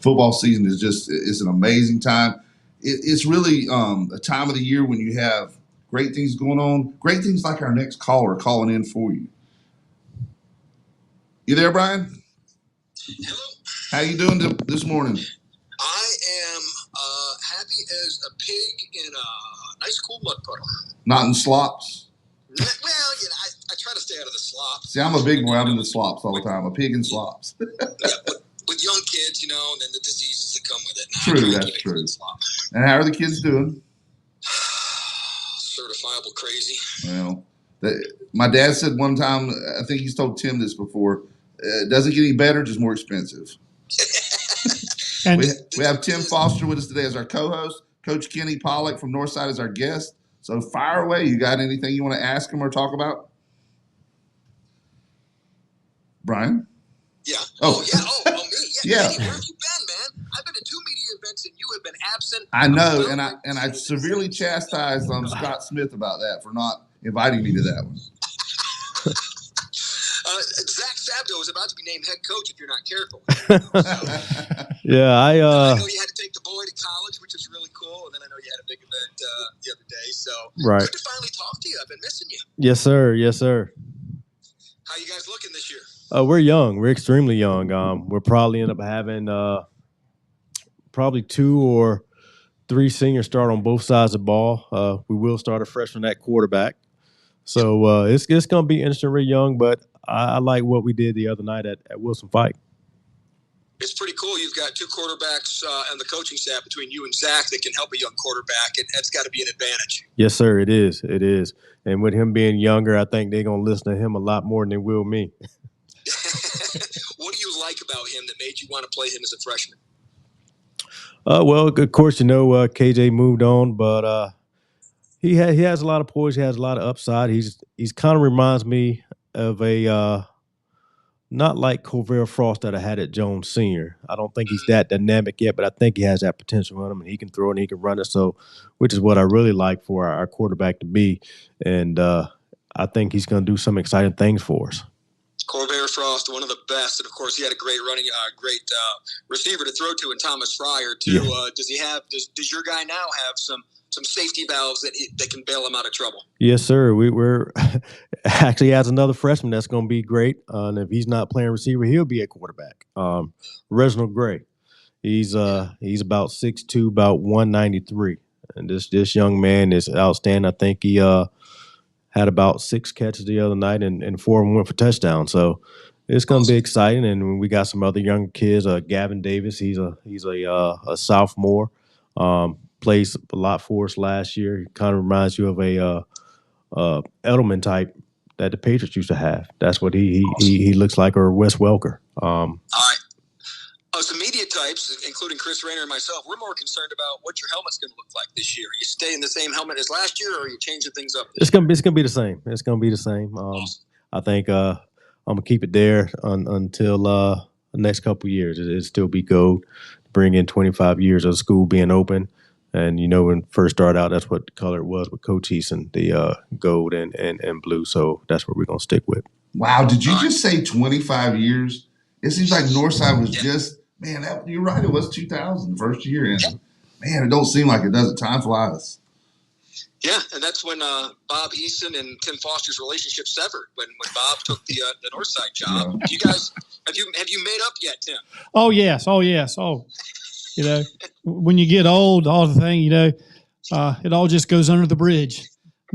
football season is an amazing time. It's really a time of the year when you have great things going on. Great things like our next caller calling in for you. You there, Brian? Hello. How you doing this morning? I am happy as a pig in a nice cool mud puddle. Not in slops? Well, I try to stay out of the slops. See, I'm a big boy. I'm in the slops all the time. A pig in slops. Yeah, with young kids, and then the diseases that come with it. True, that's true. And how are the kids doing? Certifiable crazy. Well, my dad said one time, I think he's told Tim this before, it doesn't get any better, just more expensive. And we have Tim Foster with us today as our co-host. Coach Kennie Pollock from Northside is our guest. So fire away. You got anything you want to ask him or talk about? Brian? Yeah. Oh. Yeah. Oh, me. Yeah. Kenny, where have you been, man? I've been to 2 media events and you have been absent. I know, and I severely chastised Scott Smith about that for not inviting me to that one. Zach Sabdo is about to be named head coach if you're not careful. Yeah, I know you had to take the boy to college, which is really cool, and then I know you had a big event the other day. So right. Good to finally talk to you. I've been missing you. Yes, sir. Yes, sir. How you guys looking this year? We're young. We're extremely young. We'll probably end up having probably 2 or 3 seniors start on both sides of the ball. We will start a freshman at quarterback. So it's going to be interesting. We're young, but I like what we did the other night at Wilson Fike. It's pretty cool. You've got 2 quarterbacks and the coaching staff between you and Zach that can help a young quarterback, and that's got to be an advantage. Yes, sir. It is. It is. And with him being younger, I think they're going to listen to him a lot more than they will me. What do you like about him that made you want to play him as a freshman? Well, of course, KJ moved on, but he has a lot of poise. He has a lot of upside. He's kind of reminds me of a not like Covera Frost that I had at Jones Senior. I don't think he's that dynamic yet, but I think he has that potential in him, and he can throw it and he can run it. So, which is what I really like for our quarterback to be, and I think he's going to do some exciting things for us. Covera Frost, one of the best, and of course he had a great receiver to throw to in Thomas Fryer too. Yeah. Does your guy now have some safety valves that can bail him out of trouble? Yes, sir. We're actually has another freshman that's going to be great. And if he's not playing receiver, he'll be at quarterback. Reginald Gray. He's about 6'2", about 193. And this young man is outstanding. I think he had about 6 catches the other night and 4 of them went for touchdowns. So it's going to be exciting. And we got some other younger kids. Gavin Davis, he's a sophomore. Plays a lot for us last year. He kind of reminds you of a Edelman type that the Patriots used to have. That's what he looks like, or Wes Welker. All right. Some media types, including Chris Raynor and myself, we're more concerned about what your helmet's going to look like this year. Are you staying the same helmet as last year, or are you changing things up? It's gonna be the same. It's gonna be the same. I think I'm gonna keep it there until the next couple of years. It'll still be gold. Bring in 25 years of school being open. And, when first started out, that's what the color was with Coach Eason, the gold and blue. So that's what we're going to stick with. Wow. Did you just say 25 years? It seems like Northside was just, man, you're right. It was 2000, the first year. And, man, it don't seem like it does. Time flies. Yeah, and that's when Bob Eason and Tim Foster's relationship severed, when Bob took the Northside job. Yeah. You guys, have you made up yet, Tim? Oh, yes. When you get old, all the thing, it all just goes under the bridge.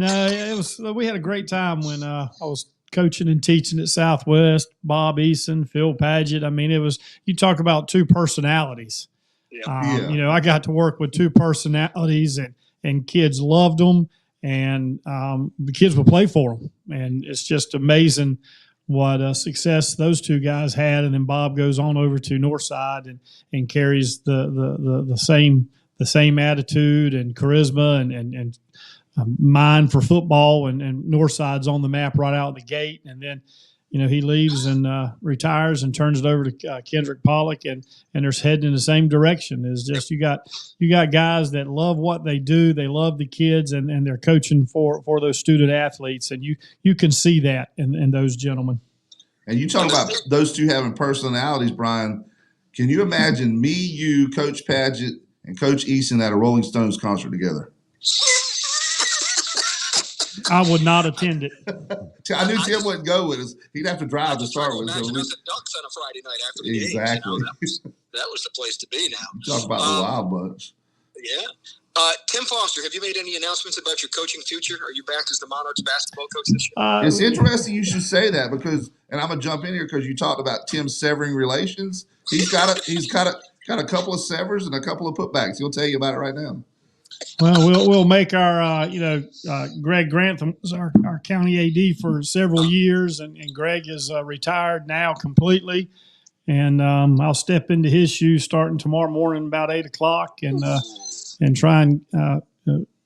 No, it was. We had a great time when I was coaching and teaching at Southwest. Bob Eason, Phil Paget. I mean, it was. You talk about two personalities. Yeah. You know, I got to work with two personalities, and kids loved them, and the kids would play for them, and it's just amazing what success those two guys had. And then Bob goes on over to Northside and carries the same attitude and charisma and mind for football, and Northside's on the map right out the gate. And then, you know, he leaves and retires and turns it over to Kendrick Pollock, and they're heading in the same direction. Is just you got guys that love what they do, they love the kids, and they're coaching for those student athletes, and you can see that in those gentlemen. And you talk about those two having personalities, Brian. Can you imagine me, you, Coach Paget, and Coach Eason at a Rolling Stones concert together? I would not attend it. I knew Tim wouldn't go with us. He'd have to drive to start with. Imagine us at Ducks on a Friday night after the game. Exactly. You know, that was the place to be now. You talk about the Wild Bunch. Yeah. Tim Foster, have you made any announcements about your coaching future? Are you back as the Monarchs basketball coach this year? It's interesting you should say that because, and I'm gonna jump in here because you talked about Tim severing relations. He's got a couple of severs and a couple of putbacks. He'll tell you about it right now. Well, we'll make our Greg Grantham was our county AD for several years, and Greg is retired now completely. And I'll step into his shoes starting tomorrow morning about 8:00 and try and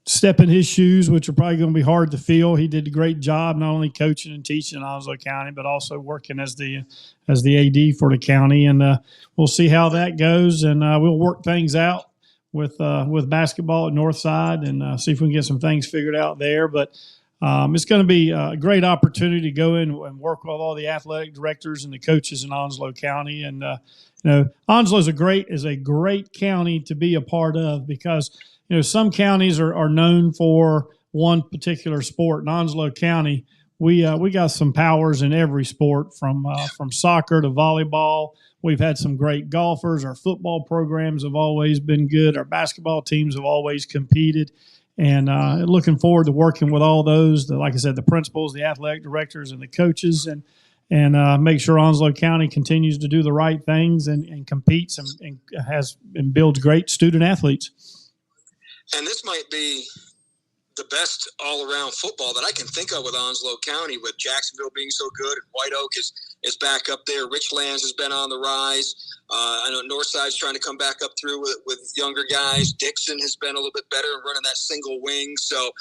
step in his shoes, which are probably going to be hard to fill. He did a great job not only coaching and teaching in Onslow County, but also working as the AD for the county. And we'll see how that goes, and we'll work things out with basketball at Northside and see if we can get some things figured out there. But it's going to be a great opportunity to go in and work with all the athletic directors and the coaches in Onslow County. And Onslow is a great county to be a part of because some counties are known for one particular sport. In Onslow County, we got some powers in every sport from soccer to volleyball. We've had some great golfers. Our football programs have always been good. Our basketball teams have always competed. And looking forward to working with all those, like I said, the principals, the athletic directors, and the coaches, and make sure Onslow County continues to do the right things and competes and builds great student athletes. And this might be the best all-around football that I can think of with Onslow County, with Jacksonville being so good, and White Oak is back up there. Richlands has been on the rise. I know Northside's trying to come back up through with younger guys. Dixon has been a little bit better running that single wing. So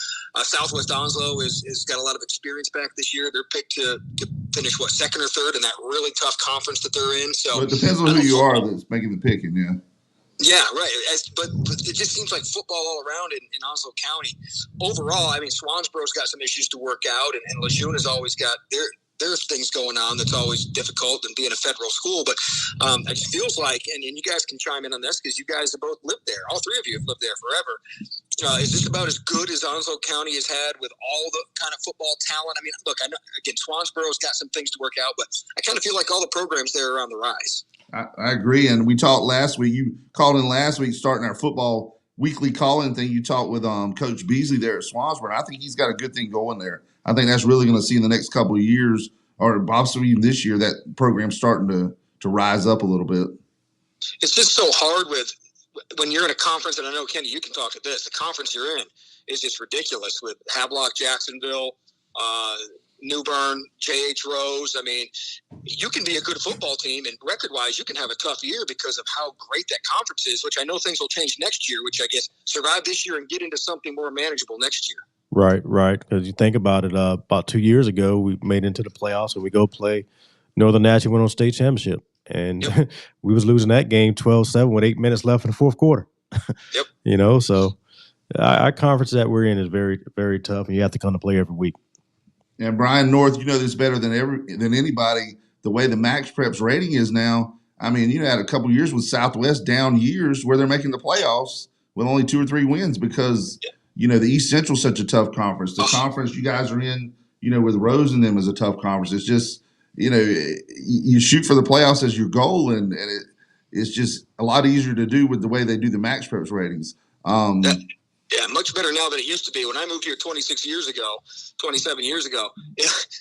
Southwest Onslow is got a lot of experience back this year. They're picked to finish, second or third in that really tough conference that they're in. So it depends on who you are that's making the picking, yeah. Yeah, right. But it just seems like football all around in Onslow County. Overall, I mean, Swansboro's got some issues to work out, and Lejeune has always got there's things going on that's always difficult in being a federal school. But it feels like, and you guys can chime in on this because you guys have both lived there. All three of you have lived there forever. Is this about as good as Onslow County has had with all the kind of football talent? I mean, look, I know, again, Swansboro's got some things to work out, but I kind of feel like all the programs there are on the rise. I agree. And we talked last week. You called in last week starting our football weekly call-in thing. You talked with Coach Beasley there at Swansboro. I think he's got a good thing going there. I think that's really going to see in the next couple of years, or possibly even this year, that program's starting to rise up a little bit. It's just so hard when you're in a conference, and I know, Kenny, you can talk to this. The conference you're in is just ridiculous with Havelock, Jacksonville, New Bern, J.H. Rose. I mean, you can be a good football team, and record-wise, you can have a tough year because of how great that conference is, which I know things will change next year, which I guess survive this year and get into something more manageable next year. Right. Because you think about it, about 2 years ago, we made into the playoffs, and we go play Northern National, went on state championship. And yep. We was losing that game 12-7 with 8 minutes left in the fourth quarter. Yep. So our conference that we're in is very, very tough, and you have to come to play every week. And Brian North, you know this better than anybody. The way the Max Preps rating is now, I mean, you had a couple of years with Southwest down years where they're making the playoffs with only 2 or 3 wins because, the East Central's such a tough conference. The conference you guys are in, with Rose and them is a tough conference. It's just, you shoot for the playoffs as your goal, and it's just a lot easier to do with the way they do the Max Preps ratings. Yeah, much better now than it used to be. When I moved here 27 years ago,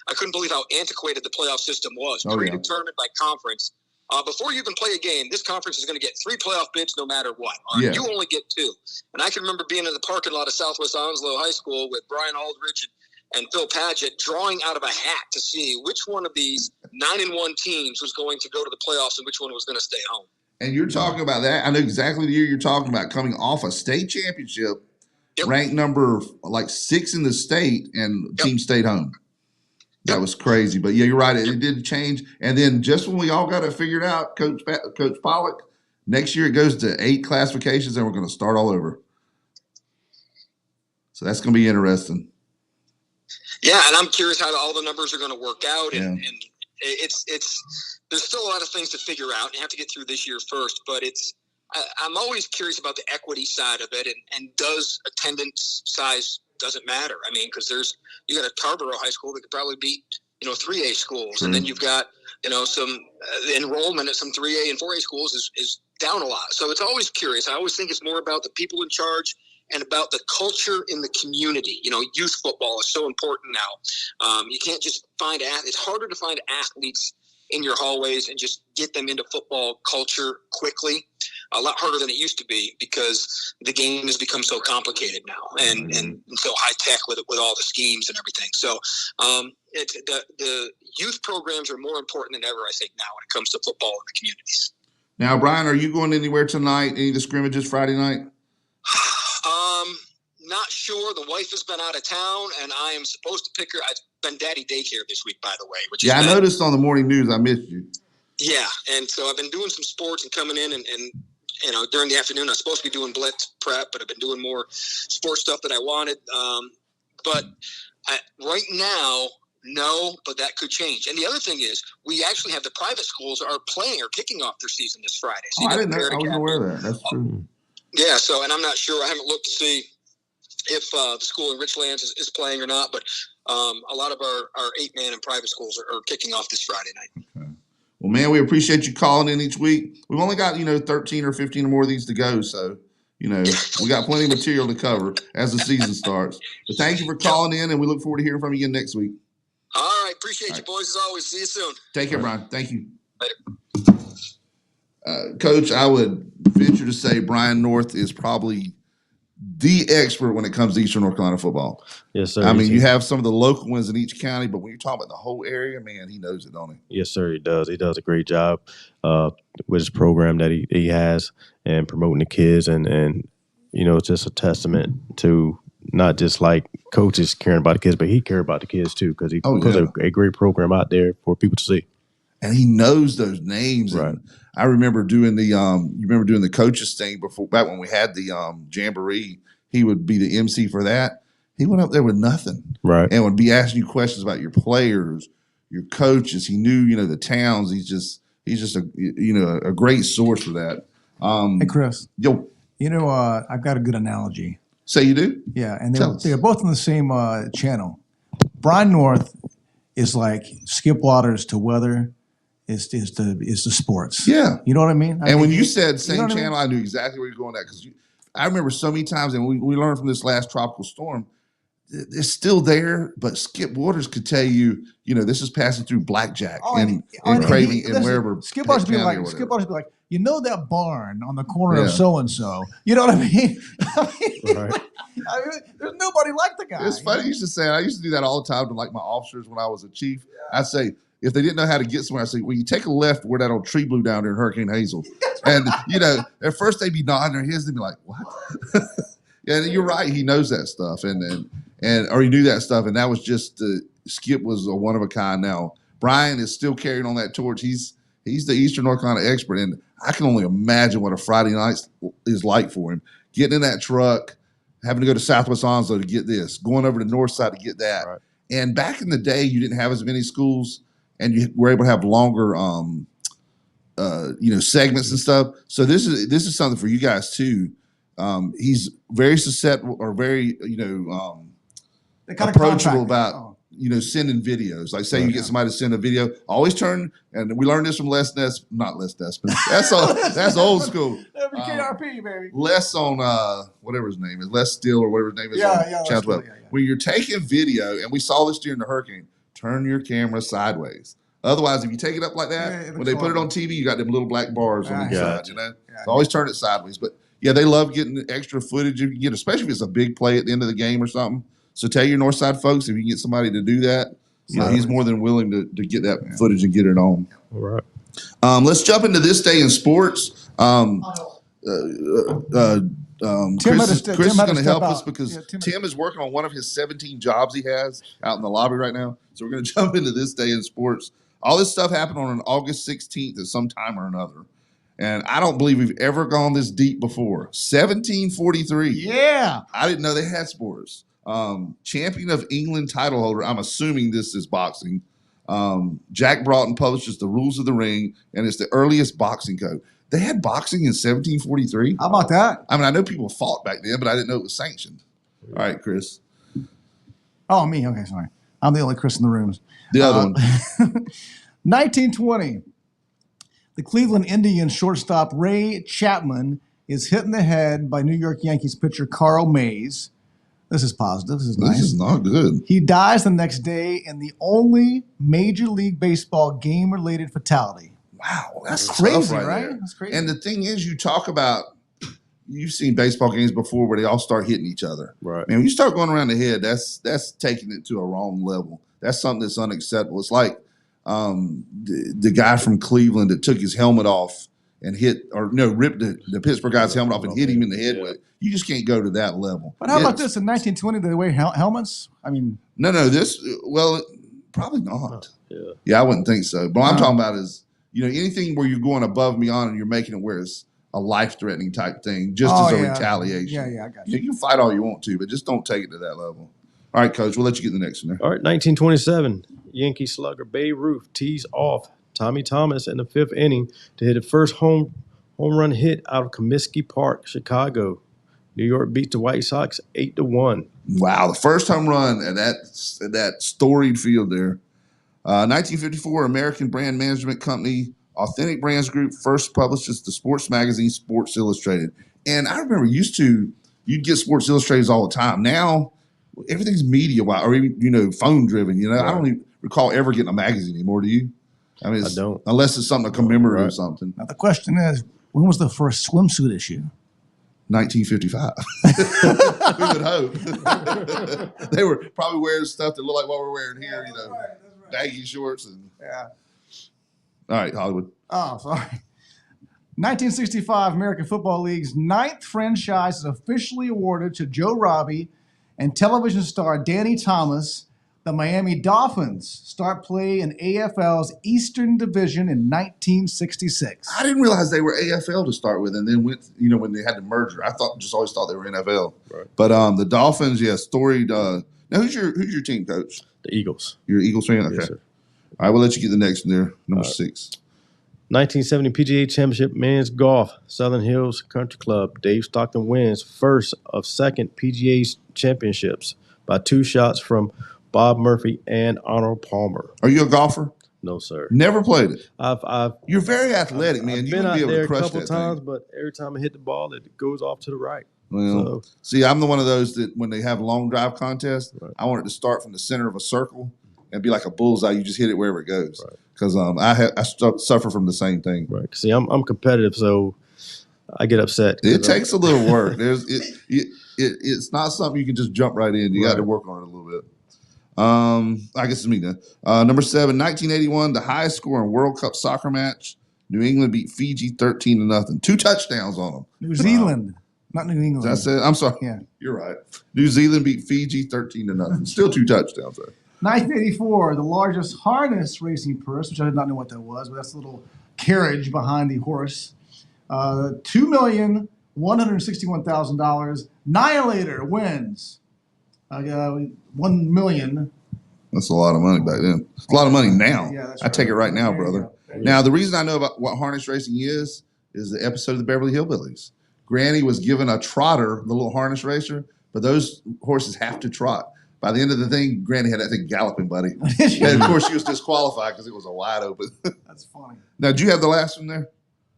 I couldn't believe how antiquated the playoff system was. Predetermined by conference. Before you even play a game, this conference is going to get 3 playoff bids no matter what. You only get 2. And I can remember being in the parking lot of Southwest Onslow High School with Brian Aldridge and Phil Padgett drawing out of a hat to see which one of these 9-1 teams was going to go to the playoffs and which one was going to stay home. And you're talking about that. I know exactly the year you're talking about, coming off a state championship, ranked number 6 in the state, and team stayed home. That was crazy. But, yeah, you're right. It did change. And then just when we all got it figured out, Coach Pollack, next year it goes to 8 classifications, and we're going to start all over. So that's going to be interesting. Yeah, and I'm curious how all the numbers are going to work out. And it's there's still a lot of things to figure out, and you have to get through this year first. But I'm always curious about the equity side of it, and does attendance size doesn't matter. I mean, because you got a Tarboro High School that could probably beat 3A schools, and then you've got some enrollment at some 3A and 4A schools is down a lot. So it's always curious. I always think it's more about the people in charge and about the culture in the community. Youth football is so important now. You can't just find it's harder to find athletes in your hallways and just get them into football culture quickly. A lot harder than it used to be, because the game has become so complicated now and so high tech with all the schemes and everything. So the youth programs are more important than ever, I think, now when it comes to football in the communities. Now, Brian, are you going anywhere tonight? Any of the scrimmages Friday night? Not sure. The wife has been out of town, and I am supposed to pick her. I've been daddy daycare this week, by the way. I noticed on the morning news. I missed you. Yeah, and so I've been doing some sports and coming in, and during the afternoon, I'm supposed to be doing blitz prep, but I've been doing more sports stuff that I wanted. But right now, no, but that could change. And the other thing is, we actually have the private schools are kicking off their season this Friday. So I didn't know. I wasn't aware of that. That's true. Yeah, so, and I'm not sure. I haven't looked to see if the school in Richlands is playing or not, but a lot of our 8-man and private schools are kicking off this Friday night. Okay. Well, man, we appreciate you calling in each week. We've only got, 13 or 15 or more of these to go, so, we got plenty of material to cover as the season starts. But thank you for calling in, and we look forward to hearing from you again next week. All right. Appreciate you, boys, as always. See you soon. Take care, Brian. Thank you. Later. Coach, I would venture to say Brian North is probably the expert when it comes to Eastern North Carolina football. Yes, sir. I mean, you have some of the local ones in each county, but when you're talking about the whole area, man, he knows it, don't he? Yes, sir, he does. He does a great job with his program that he has and promoting the kids. And it's just a testament to not just like coaches caring about the kids, but he cares about the kids too, because he puts a great program out there for people to see. And he knows those names. Right. And I remember doing the coaches thing back when we had the jamboree. He would be the MC for that. He went up there with nothing, right, and would be asking you questions about your players, your coaches. He knew the towns. He's just a great source for that. Hey, Chris. Yo, I've got a good analogy. Say you do? Yeah, and they're both on the same channel. Brian North is like Skip Waters to Weather is the sports. Yeah. You know what I mean? And when you said same channel, I knew exactly where you're going at, because I remember so many times, and we learned from this last tropical storm, it's still there, but Skip Waters could tell you, this is passing through Blackjack and Craving and wherever. Skip Waters would be like, that barn on the corner of so-and-so. You know what I mean? Right. There's nobody like the guy. It's funny you should say it. I used to do that all the time to my officers when I was a chief. I'd say, if they didn't know how to get somewhere, I'd say, well, you take a left where that old tree blew down there in Hurricane Hazel. And, at first they'd be nodding their heads. They'd be like, what? Yeah, and you're right. He knows that stuff. Or he knew that stuff. And that was just, Skip was a one of a kind. Now, Brian is still carrying on that torch. He's the Eastern North Carolina expert. And I can only imagine what a Friday night is like for him. Getting in that truck, having to go to Southwest Onslow to get this, going over to Northside to get that. Right. And back in the day, you didn't have as many schools, and you were able to have longer, segments and stuff. So this is something for you guys too. He's very susceptible, or very, approachable about, sending videos. Like, say you get somebody to send a video, always turn, and we learned this from not Les Nessman. That's old school. KRP, baby. less on whatever his name is, Les Steele or whatever his name is Yeah, on Les Channel Steele, 12. yeah. When you're taking video, and we saw this during the hurricane, turn your camera sideways. Otherwise, if you take it up like that, Yeah, it when they looks put it on horrible. TV, you got them little black bars on each Yeah. side, you know? Yeah. So always turn it sideways. But yeah, they love getting the extra footage if you get, especially if it's a big play at the end of the game or something. So tell your Northside folks, if you can get somebody to do that, you know, he's more than willing to get that footage and get it on. All right. Let's jump into this day in sports. Chris is Tim going had to to help step us out. because Yeah, Tim- Tim is working on one of his 17 jobs he has out in the lobby right now. So we're going to jump into this day in sports. All this stuff happened on August 16th at some time or another. And I don't believe we've ever gone this deep before. 1743. Yeah. I didn't know they had sports. Champion of England title holder. I'm assuming this is boxing. Jack Broughton publishes the rules of the ring, and it's the earliest boxing code. They had boxing in 1743. How about that? I mean, I know people fought back then, but I didn't know it was sanctioned. All right, Chris. Oh, me. Okay, sorry. I'm the only Chris in the room. The other one. 1920. The Cleveland Indians shortstop Ray Chapman is hit in the head by New York Yankees pitcher Carl Mays. This is positive. This is nice. This is not good. He dies the next day in the only Major League Baseball game-related fatality. Wow, that's Crazy, tough right? there. That's crazy. And the thing is, you talk about, you've seen baseball games before where they all start hitting each other. Right. Man, when you start going around the head, that's taking it to a wrong level. That's something that's unacceptable. It's like the guy from Cleveland that took his helmet off and ripped the Pittsburgh guy's helmet off and hit him in the head with it. You just can't go to that level. But how about this? In 1920, did they wear helmets? I mean, No, probably not. Yeah. Yeah, I wouldn't think so. But what I'm talking about is, anything where you're going above and beyond and you're making it where it's a life-threatening type thing, just as a retaliation. Yeah, I got you. You can fight all you want to, but just don't take it to that level. All right, Coach, we'll let you get the next one there. All right, 1927, Yankee slugger Babe Ruth tees off Tommy Thomas in the fifth inning to hit the first home run hit out of Comiskey Park, Chicago. New York beats the White Sox 8-1. Wow, the first home run at that storied field there. 1954, American brand management company Authentic Brands Group first publishes the sports magazine Sports Illustrated. And I remember you'd get Sports Illustrated all the time. Now everything's media-wise or even phone driven. Right. I don't even recall ever getting a magazine anymore. Do you? I mean, I don't. Unless it's something to commemorate or Right. something. Now the question is, when was the first swimsuit issue? 1955. We would hope. They were probably wearing stuff that looked like what we're wearing here, baggy shorts. Yeah. All right, Hollywood. Oh, sorry. 1965, American Football League's 9th franchise is officially awarded to Joe Robbie and television star Danny Thomas. The Miami Dolphins start play in AFL's Eastern Division in 1966. I didn't realize they were AFL to start with, and then went, when they had the merger. I always thought they were NFL. Right. But the Dolphins, storied. Now, who's your team, Coach? The Eagles. You're an Eagles fan? Okay. Yes, sir. All right, we'll let you get the next one there. Number 6. 1970 PGA Championship Men's Golf, Southern Hills Country Club. Dave Stockton wins first of second PGA Championships by 2 shots from Bob Murphy and Arnold Palmer. Are you a golfer? No, sir. Never played it. I've You're very athletic, man. I've You been wouldn't out be able there to a crush couple that times, thing. but every time I hit the ball, it goes off to the right. Well, So- see, I'm the one of those that when they have long drive contests, Right. I want it to start from the center of a circle and be like a bullseye. You just hit it wherever it goes. Right. Because I suffer from the same thing. Right. See, I'm competitive, so I get upset. It takes a little work. It's not something you can just jump right in. You got to Right. work on it a little bit. I guess it's me then. Number 7, 1981, the highest scoring World Cup soccer match. New England beat Fiji 13-0. 2 touchdowns on them. New Zealand, not New England. That's it. I'm sorry. Yeah. You're right. New Zealand beat Fiji 13-0. Still 2 touchdowns though. 1984, the largest harness racing purse, which I did not know what that was, but that's a little carriage behind the horse. $2,161,000. Annihilator wins. $1 million. That's a lot of money back then. It's a lot of money now. Yeah, that's I take it right now, There you brother. go. There you Now, the reason I know about what harness racing is the episode of the Beverly Hillbillies. Granny was given a trotter, the little harness racer, but those horses have to trot. By the end of the thing, Granny had that thing galloping, buddy. And of course, she was disqualified because it was a wide open. That's funny. Now, did you have the last one there?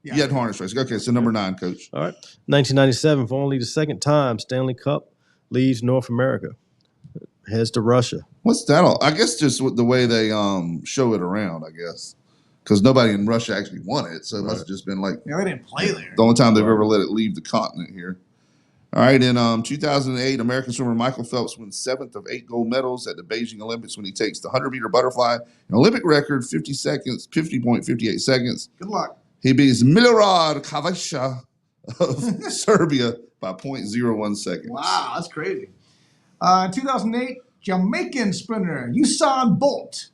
You had harness racing. Okay, so number 9, Coach. All right. 1997, for only the second time, Stanley Cup leaves North America, heads to Russia. What's that all? I guess just with the way they show it around, I guess. Because nobody in Russia actually won it, so it must have just been like Yeah, they didn't play there. the only time they've ever let it leave the continent here. All right, in 2008, American swimmer Michael Phelps wins 7th of 8 gold medals at the Beijing Olympics when he takes the 100-meter butterfly, an Olympic record, 50.58 seconds. Good luck. He beats Milorad Kavica of Serbia by 0.01 seconds. Wow, that's crazy. In 2008, Jamaican sprinter Usain Bolt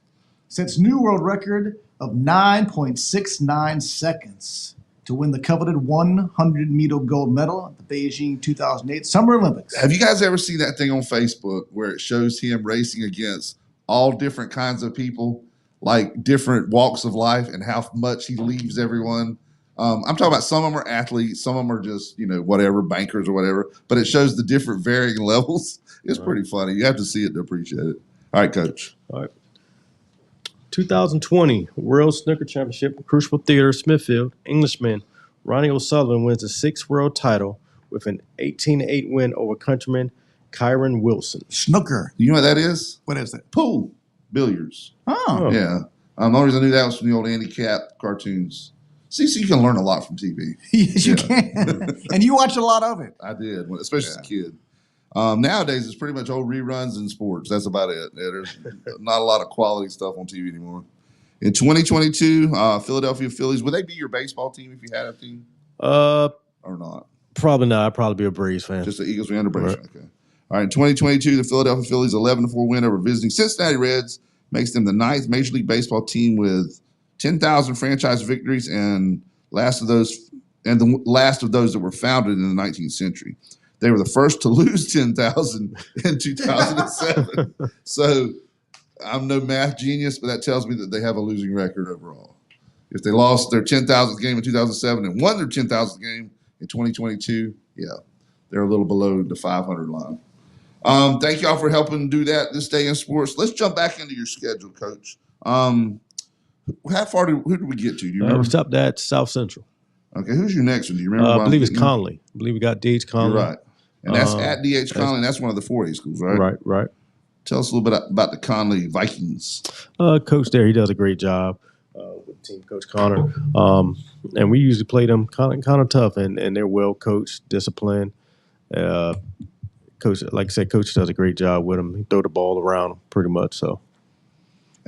sets new world record of 9.69 seconds to win the coveted 100-meter gold medal at the Beijing 2008 Summer Olympics. Have you guys ever seen that thing on Facebook where it shows him racing against all different kinds of people, like different walks of life, and how much he leaves everyone? I'm talking about some of them are athletes, some of them are just, whatever, bankers or whatever, but it shows the different varying levels. It's pretty funny. You have to see it to appreciate it. All right, Coach. All right. 2020 World Snooker Championship, Crucible Theater, Smithfield. Englishman Ronnie O'Sullivan wins the 6th world title with an 18-8 win over countryman Kyron Wilson. Snooker. You know what that is? What is it? Pool. Billiards. Oh. Yeah. The only reason I knew that was from the old Andy Cap cartoons. See, so you can learn a lot from TV. Yes, you can. And you watch a lot of it. I did, especially as a kid. Nowadays, it's pretty much old reruns and sports. That's about it. There's not a lot of quality stuff on TV anymore. In 2022, Philadelphia Phillies, would they be your baseball team if you had a team? Or not? Probably not. I'd probably be a Braves fan. Just the Eagles fan or Braves? Right. Okay. All right, in 2022, the Philadelphia Phillies 11-4 win over visiting Cincinnati Reds makes them the 9th Major League Baseball team with 10,000 franchise victories and the last of those that were founded in the 19th century. They were the first to lose 10,000 in 2007. So I'm no math genius, but that tells me that they have a losing record overall. If they lost their 10,000th game in 2007 and won their 10,000th game in 2022, yeah, they're a little below the 500 line. Thank y'all for helping do that this day in sports. Let's jump back into your schedule, Coach. How far who did we get to? Do you remember? We stopped at South Central. Okay, who's your next one? Do you remember? I believe it's Conley. I believe we got D.H. Conley. You're right. And that's at D.H. Conley, and that's one of the 4A schools, right? Right. Tell us a little bit about the Conley Vikings. Coach there, he does a great job with Team Coach Connor. And we usually play them kind of tough, and they're well coached, disciplined. Coach, like I said, Coach does a great job with them. He throw the ball around pretty much. So.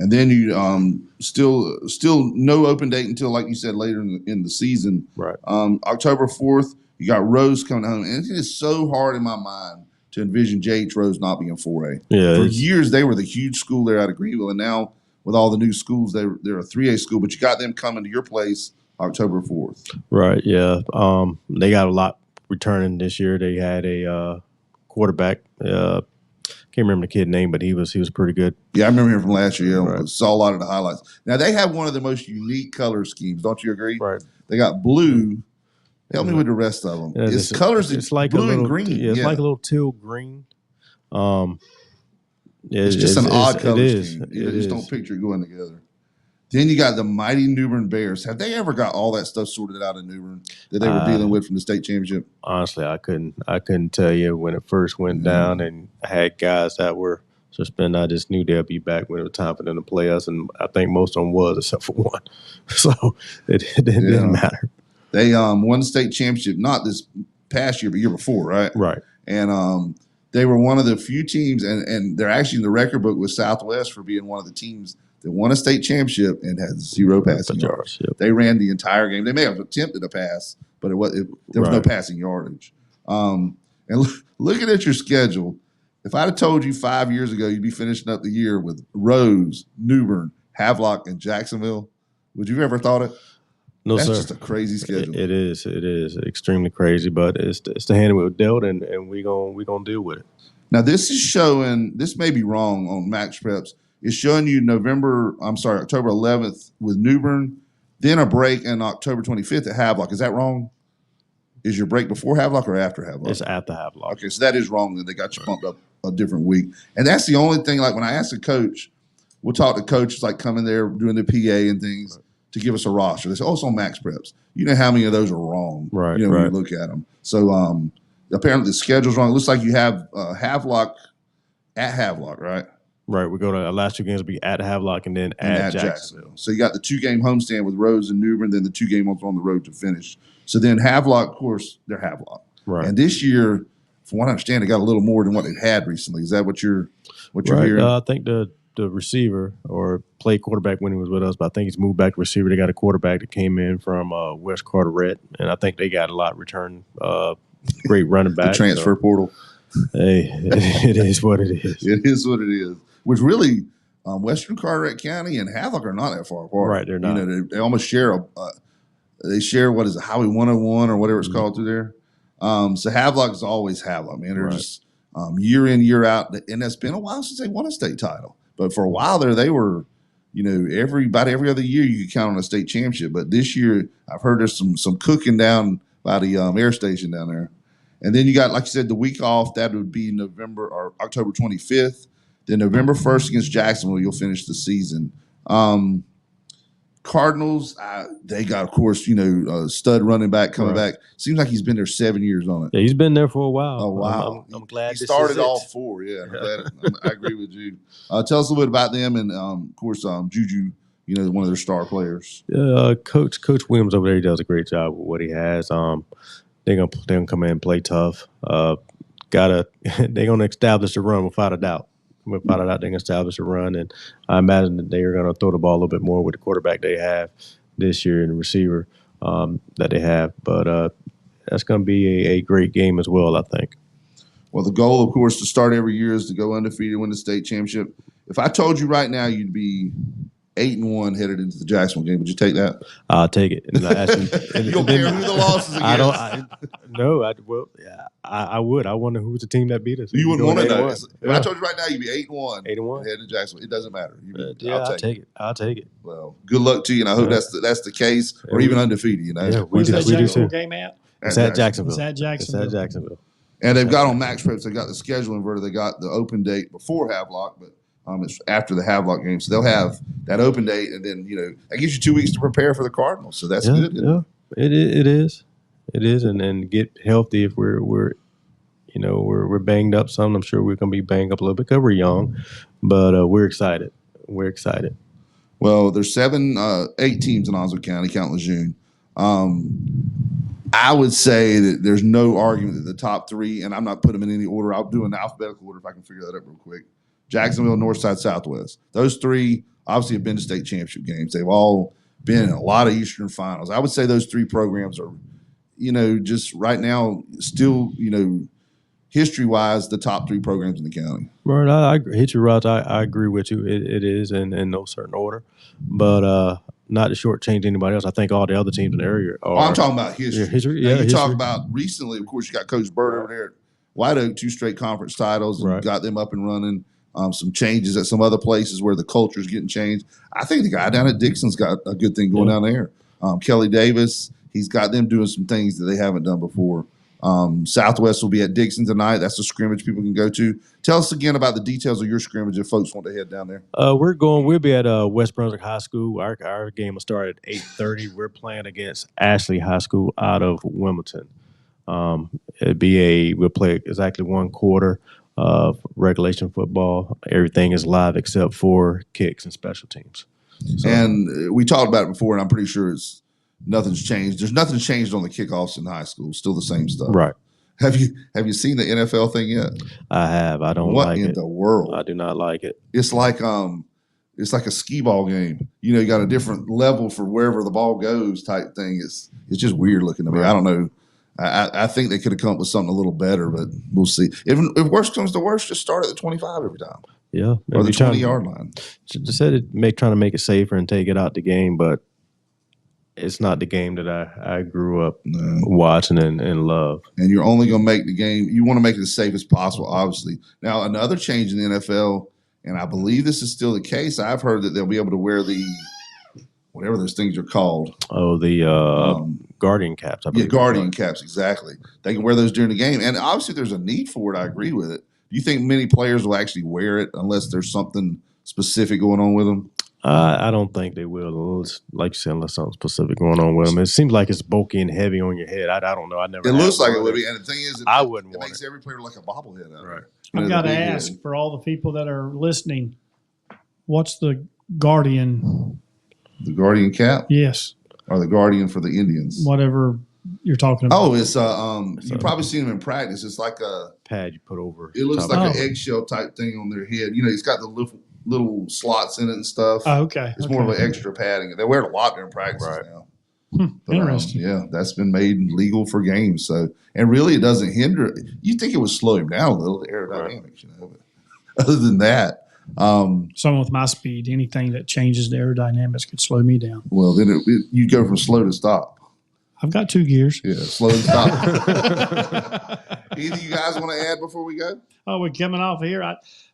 And then you still no open date until, like you said, later in the season. Right. October 4th, you got Rose coming home, and it is so hard in my mind to envision J.H. Rose not being 4A. Yeah. For years, they were the huge school there out of Greenville, and now with all the new schools, they're a 3A school. But you got them coming to your place October 4th. Right. Yeah. They got a lot returning this year. They had a quarterback. Can't remember the kid's name, but he was pretty good. Yeah, I remember him from last year. I Right. saw a lot of the highlights. Now, they have one of the most unique color schemes. Don't you agree? Right. They got blue. Help me with the rest of them. Yeah, It's colors. It's like blue and green. Yeah, it's like a little teal green. It's just an odd color scheme. It You just is. don't picture it going together. Then you got the mighty New Bern Bears. Have they ever got all that stuff sorted out in New Bern that they were dealing with from the state championship? Honestly, I couldn't tell you when it first went down, and I had guys that were suspended. I just knew they'd be back when it was time for them to play us, and I think most of them was, except for one. So it didn't matter. They won the state championship, not this past year, but year before, right? Right. And they were one of the few teams, and they're actually in the record book with Southwest for being one of the teams that won a state championship and had 0 passing yards. Yep. They ran the entire game. They may have attempted a pass, but there was no passing yardage. And looking at your schedule, if I'd have told you 5 years ago you'd be finishing up the year with Rose, New Bern, Havelock, and Jacksonville, would you have ever thought it? No, That's sir. just a crazy schedule. It is extremely crazy, but it's the hand we were dealt, and we gonna deal with it. Now this is showing. This may be wrong on Max Preps. It's showing you October 11th with New Bern, then a break in October 25th at Havelock. Is that wrong? Is your break before Havelock or after Havelock? It's after Havelock. Okay, so that is wrong. That they got you bumped up a different week, and that's the only thing. Like when I ask a coach, we'll talk to coaches like coming there doing the PA and things to give us a roster. They say, oh, it's on Max Preps. You know how many of those are wrong, Right, when you right. look at them. So apparently the schedule's wrong. It looks like you have Havelock at Havelock, right? Right. We go to our last 2 games will be at Havelock and then And at Jacksonville. So you got the 2-game homestand with Rose and New Bern, then the 2 game on the road to finish. So then Havelock, of course, they're Havelock. Right. And this year, from what I understand, they got a little more than what they've had recently. Is that what you're hearing? I think the receiver or played quarterback when he was with us, but I think he's moved back to receiver. They got a quarterback that came in from West Carteret, and I think they got a lot return. Great running back. The transfer portal. Hey, it is what it is. It is what it is. Which really, Western Carteret County and Havelock are not that far apart. Right, they're not. They almost share they share what is it, Highway 101 or whatever it's called through there. So Havelock is always Havelock, man. They're just year in, year out, and it's been a while since they won a state title. But for a while there, they were, about every other year you could count on a state championship. But this year, I've heard there's some cooking down by the air station down there. And then you got, like you said, the week off. That would be November or October 25th. Then November 1st against Jacksonville, you'll finish the season. Cardinals, they got, of course, stud running back coming back. Seems like he's been there 7 years on it. Yeah, he's been there for a while. Oh, wow. I'm glad he this started is it. all 4. Yeah, I'm glad. I agree with you. Tell us a little bit about them and, of course, Juju, one of their star players. Coach Williams over there, he does a great job with what he has. They're gonna come in and play tough. They're gonna establish a run without a doubt. Without a doubt, they're gonna establish a run, and I imagine that they are gonna throw the ball a little bit more with the quarterback they have this year and the receiver that they have. But that's gonna be a great game as well, I think. Well, the goal, of course, to start every year is to go undefeated, win the state championship. If I told you right now you'd be 8-1 headed into the Jacksonville game, would you take that? I'll take it. And You don't care who the loss is against? I would. I wonder who's the team that beat us. You wouldn't want to know. 8-1. If I told you right now you'd be 8-1, 8-1, headed to Jacksonville, it doesn't matter. I'll take it. I'll take it. Well, good luck to you, and I hope that's the case, or even undefeated. Yeah, Where's that Jacksonville too. game at? It's at Jacksonville. It's at Jacksonville. It's at Jacksonville. And they've got on Max Preps, they got the schedule inverted. They got the open date before Havelock, but it's after the Havelock game. So they'll have that open date, and then, that gives you 2 weeks to prepare for the Cardinals. So that's good. Yeah, it is. It is, and get healthy if we're banged up some. I'm sure we're going to be banged up a little bit because we're young, but we're excited. We're excited. Well, there's 8 teams in Onslow County, count Lejeune. I would say that there's no argument that the top 3, and I'm not putting them in any order. I'll do an alphabetical order if I can figure that up real quick. Jacksonville, Northside, Southwest. Those 3 obviously have been to state championship games. They've all been in a lot of Eastern finals. I would say those 3 programs are, just right now still, history-wise, the top 3 programs in the county. Right, I hit you, Rod. I agree with you. It is in no certain order, but not to shortchange anybody else. I think all the other teams in the area are. I'm talking about history. History. Now, Yeah, you history. talk about recently, of course, you got Coach Bird over there at White Oak, 2 straight conference titles, and Right. got them up and running. Some changes at some other places where the culture is getting changed. I think the guy down at Dixon's got a good thing going down there. Kelly Davis, he's got them doing some things that they haven't done before. Southwest will be at Dixon tonight. That's a scrimmage people can go to. Tell us again about the details of your scrimmage if folks want to head down there. We'll be at West Brunswick High School. Our game will start at 8:30. We're playing against Ashley High School out of Wilmington. We'll play exactly 1 quarter of regulation football. Everything is live except for kicks and special teams. So, And we talked about it before, and I'm pretty sure nothing's changed. There's nothing changed on the kickoffs in high school. Still the same stuff. right. Have you seen the NFL thing yet? I have. I don't What like in it. the world? I do not like it. It's like a skee ball game. You got a different level for wherever the ball goes type thing. It's just weird looking to me. Right. I don't know. I think they could have come up with something a little better, but we'll see. If worse comes to worse, just start at the 25 every time. Yeah. Or the 20-yard line. Just said trying to make it safer and take it out the game, but it's not the game that I grew up watching and love. And you're only going to make the game, you want to make it as safe as possible, obviously. Now, another change in the NFL, and I believe this is still the case, I've heard that they'll be able to wear the, whatever those things are called. Oh, the Guardian caps. I Yeah, believe. Guardian caps, exactly. They can wear those during the game. And obviously there's a need for it. I agree with it. Do you think many players will actually wear it unless there's something specific going on with them? I don't think they will. Unless, like you said, unless something specific going on with them. It seems like it's bulky and heavy on your head. I don't know. I never. It had looks like one. it would be, and the thing is, I wouldn't it want makes it. every player like a bobblehead out Right. there. You know, I've got the to big ask head. for all the people that are listening, what's the Guardian? The Guardian cap Yes, or the Guardian for the Indians. whatever you're talking about. Oh, it's you probably seen them in practice. It's like a Pad you put over. It looks top like of an eggshell type thing on their head. You know, it's got the little slots in it and stuff. Oh, okay. It's more of an extra padding. They wear it a lot during practices Right. now. But, Interesting. yeah, that's been made legal for games. So, and really, it doesn't hinder. You think it would slow him down a little, the aerodynamics, you know. But other than that, Someone with my speed, anything that changes the aerodynamics could slow me down. well, then you go from slow to stop. I've got 2 gears. Yeah, slow and stop. Either you guys want to add before we go? Oh, we're coming off of here.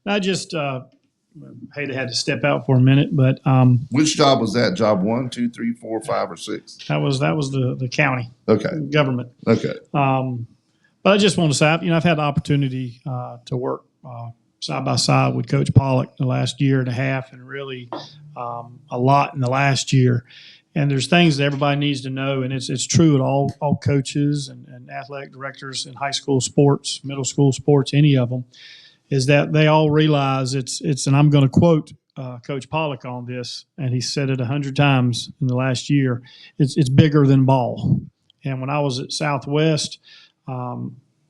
I just hate to have to step out for a minute, but Which job was that? Job 1, 2, 3, 4, 5, or 6? that was the county Okay. government. Okay. But I just want to say, I've had the opportunity to work side by side with Coach Pollock the last year and a half, and really a lot in the last year. And there's things that everybody needs to know, and it's true at all coaches and athletic directors in high school sports, middle school sports, any of them, is that they all realize it's and I'm going to quote Coach Pollock on this, and he said it 100 times in the last year. It's bigger than ball. And when I was at Southwest,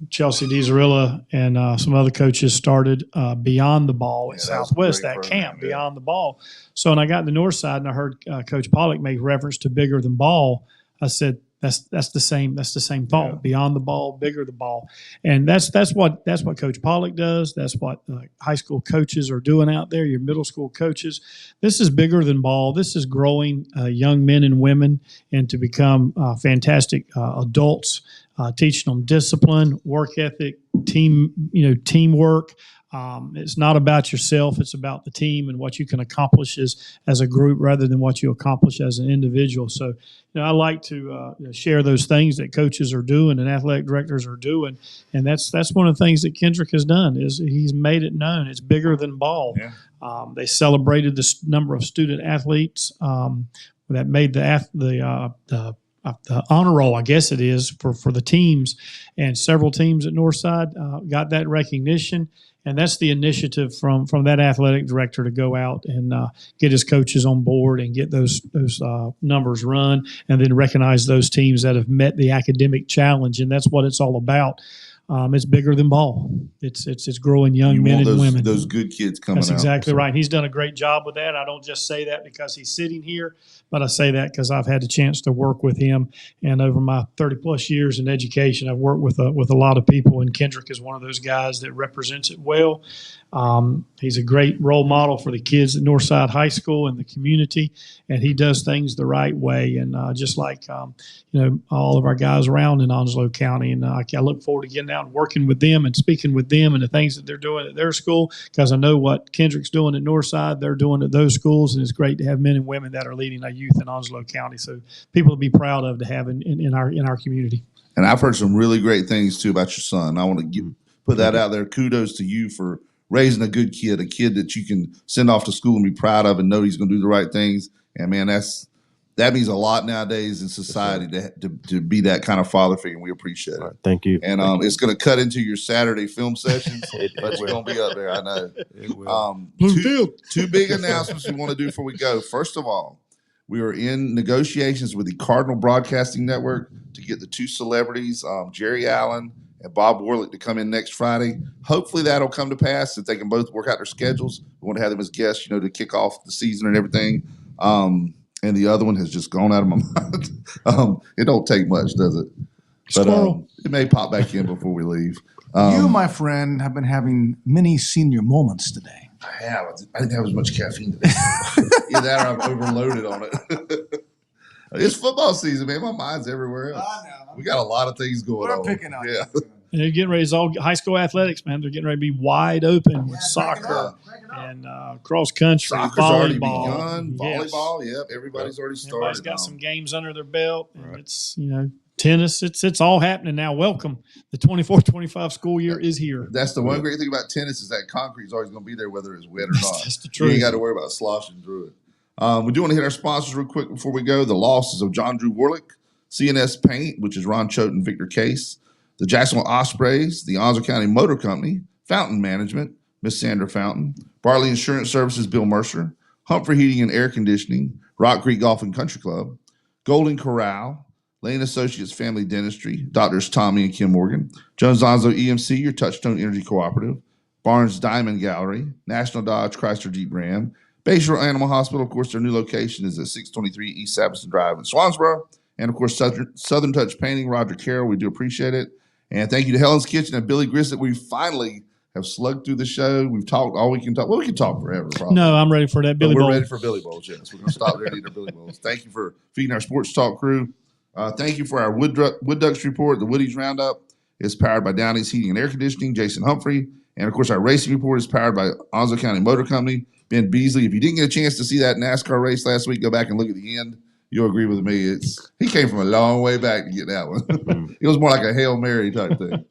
Chelsea DiZarilla and some other coaches started Beyond the Ball at Yeah, that was a Southwest, great that program, camp, yeah. Beyond the Ball. So when I got to Northside and I heard Coach Pollock make reference to bigger than ball, I said, that's the same thought. Yeah. Beyond the ball, bigger the ball. And that's what Coach Pollock does. That's what high school coaches are doing out there, your middle school coaches. This is bigger than ball. This is growing young men and women and to become fantastic adults. Teaching them discipline, work ethic, teamwork. It's not about yourself; it's about the team and what you can accomplish as a group, rather than what you accomplish as an individual. So, I like to share those things that coaches are doing and athletic directors are doing, and that's one of the things that Kendrick has done. Is he's made it known it's bigger than ball. Yeah. They celebrated the number of student athletes that made the honor roll, I guess it is, for the teams, and several teams at Northside got that recognition, and that's the initiative from that athletic director to go out and get his coaches on board and get those numbers run, and then recognize those teams that have met the academic challenge, and that's what it's all about. It's bigger than ball. It's growing young You men want and those, women. those good kids coming That's out. exactly right. He's done a great job with that. I don't just say that because he's sitting here, but I say that because I've had the chance to work with him. And over my 30-plus years in education, I've worked with a lot of people, and Kendrick is one of those guys that represents it well. He's a great role model for the kids at Northside High School and the community, and he does things the right way. And just like all of our guys around in Onslow County, and I look forward to getting out and working with them and speaking with them and the things that they're doing at their school, because I know what Kendrick's doing at Northside, they're doing at those schools, and it's great to have men and women that are leading our youth in Onslow County. So people to be proud of to have in our community. And I've heard some really great things too about your son. I want to put that out there. Kudos to you for raising a good kid, a kid that you can send off to school and be proud of and know he's going to do the right things. And man, that means a lot nowadays in society to be that kind of father figure. And we appreciate it. Right, thank you. And it's going to cut into your Saturday film sessions, but you're going to be up there. I know. It will. Two big announcements we want to do before we go. First of all, we are in negotiations with the Cardinal Broadcasting Network to get the two celebrities, Jerry Allen and Bob Warlick, to come in next Friday. Hopefully that'll come to pass if they can both work out their schedules. We want to have them as guests, to kick off the season and everything. And the other one has just gone out of my mind. It don't take much, does it? But it may pop back in before we leave. You, my friend, have been having many senior moments today. I have. I didn't have as much caffeine today. Either that or I've overloaded on it. It's football season, man. My mind's everywhere else. I know. We got a lot of things going on. We're picking on Yeah. And they're getting ready. It's all high school athletics, man. They're getting ready to be wide open with soccer Crank it up. and cross country, Soccer's already volleyball. begun. Yes. Volleyball, yep. Everybody's already started. Everybody's got some games under their belt, and it's tennis. It's all happening now. Welcome. The 24-25 school year is here. That's the one great thing about tennis is that concrete's always going to be there whether it's wet or not. That's the You truth. ain't got to worry about sloshing through it. We do want to hit our sponsors real quick before we go. The losses of John Drew Warlick, CNS Paint, which is Ron Choate and Victor Case, the Jacksonville Ospreys, the Onslow County Motor Company, Fountain Management, Miss Sandra Fountain, Barley Insurance Services, Bill Mercer, Humphrey Heating and Air Conditioning, Rock Creek Golf and Country Club, Golden Corral, Lane Associates Family Dentistry, Doctors Tommy and Kim Morgan, Jones Onslow EMC, your Touchstone Energy Cooperative, Barnes Diamond Gallery, National Dodge Chrysler Jeep Ram, Bayshore Animal Hospital. Of course, their new location is at 623 East Saviston Drive in Swansboro. And, of course, Southern Touch Painting, Roger Carroll. We do appreciate it. And thank you to Helen's Kitchen and Billy Grissett. We finally have slugged through the show. We've talked all we can talk. Well, we can talk forever, probably. No, I'm ready for that Billy We're Bowl. ready for Billy Bowls, yes. We're going to stop there and eat our Billy Bowls. Thank you for feeding our Sports Talk crew. Thank you for our Wood Ducks report. The Woodies Roundup is powered by Downey's Heating and Air Conditioning, Jason Humphrey. And, of course, our racing report is powered by Onslow County Motor Company, Ben Beasley. If you didn't get a chance to see that NASCAR race last week, go back and look at the end. You'll agree with me. He came from a long way back to get that one. It was more like a Hail Mary type thing.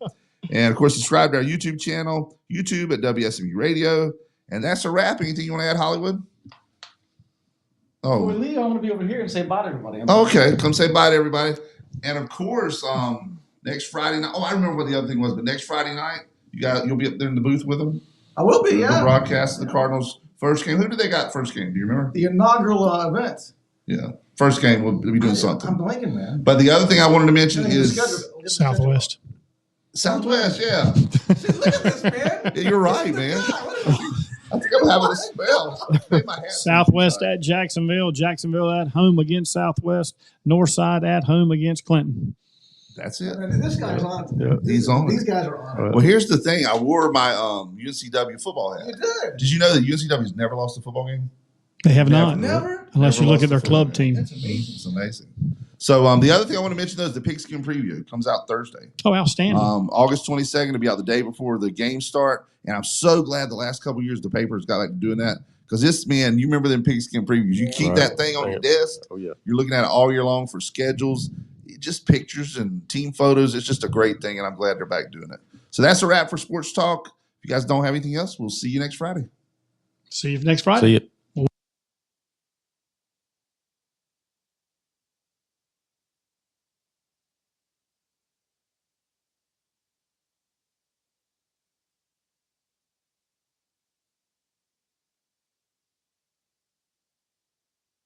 And, of course, subscribe to our YouTube channel, YouTube at WSMU Radio. And that's a wrap. Anything you want to add, Hollywood? Before we leave, I want to be over here and say bye to everybody. Okay. Come say bye to everybody. And, of course, next Friday night. Oh, I remember what the other thing was. But next Friday night, you'll be up there in the booth with them? I will be, yeah. The broadcast of the Cardinals' first game. Who did they got first game? Do you remember? The inaugural event. Yeah. First game, we'll be doing something. I'm blanking, man. But the other thing I wanted to mention is Southwest. Southwest, yeah. Look at this, man. Yeah, you're right, man. I think I'm having a spell. Southwest at Jacksonville. Jacksonville at home against Southwest. Northside at home against Clinton. That's it. And this guy's on. Yeah. He's on These it. guys are on it. Well, here's the thing. I wore my UNCW football hat. You did. Did you know that UNCW's never lost a football game? They have not. Never? Unless Never you look lost at their a football club game. team. That's amazing. It's amazing. So the other thing I want to mention, though, is the Pigskin Preview. It comes out Thursday. Oh, outstanding. August 22nd. It'll be out the day before the games start. And I'm so glad the last couple of years the papers got like doing that. Because this, man, you remember them Pigskin Previews. You keep that thing on your desk. Oh, yeah. You're looking at it all year long for schedules, just pictures and team photos. It's just a great thing, and I'm glad they're back doing it. So that's a wrap for Sports Talk. If you guys don't have anything else, we'll see you next Friday. See you next Friday. See you.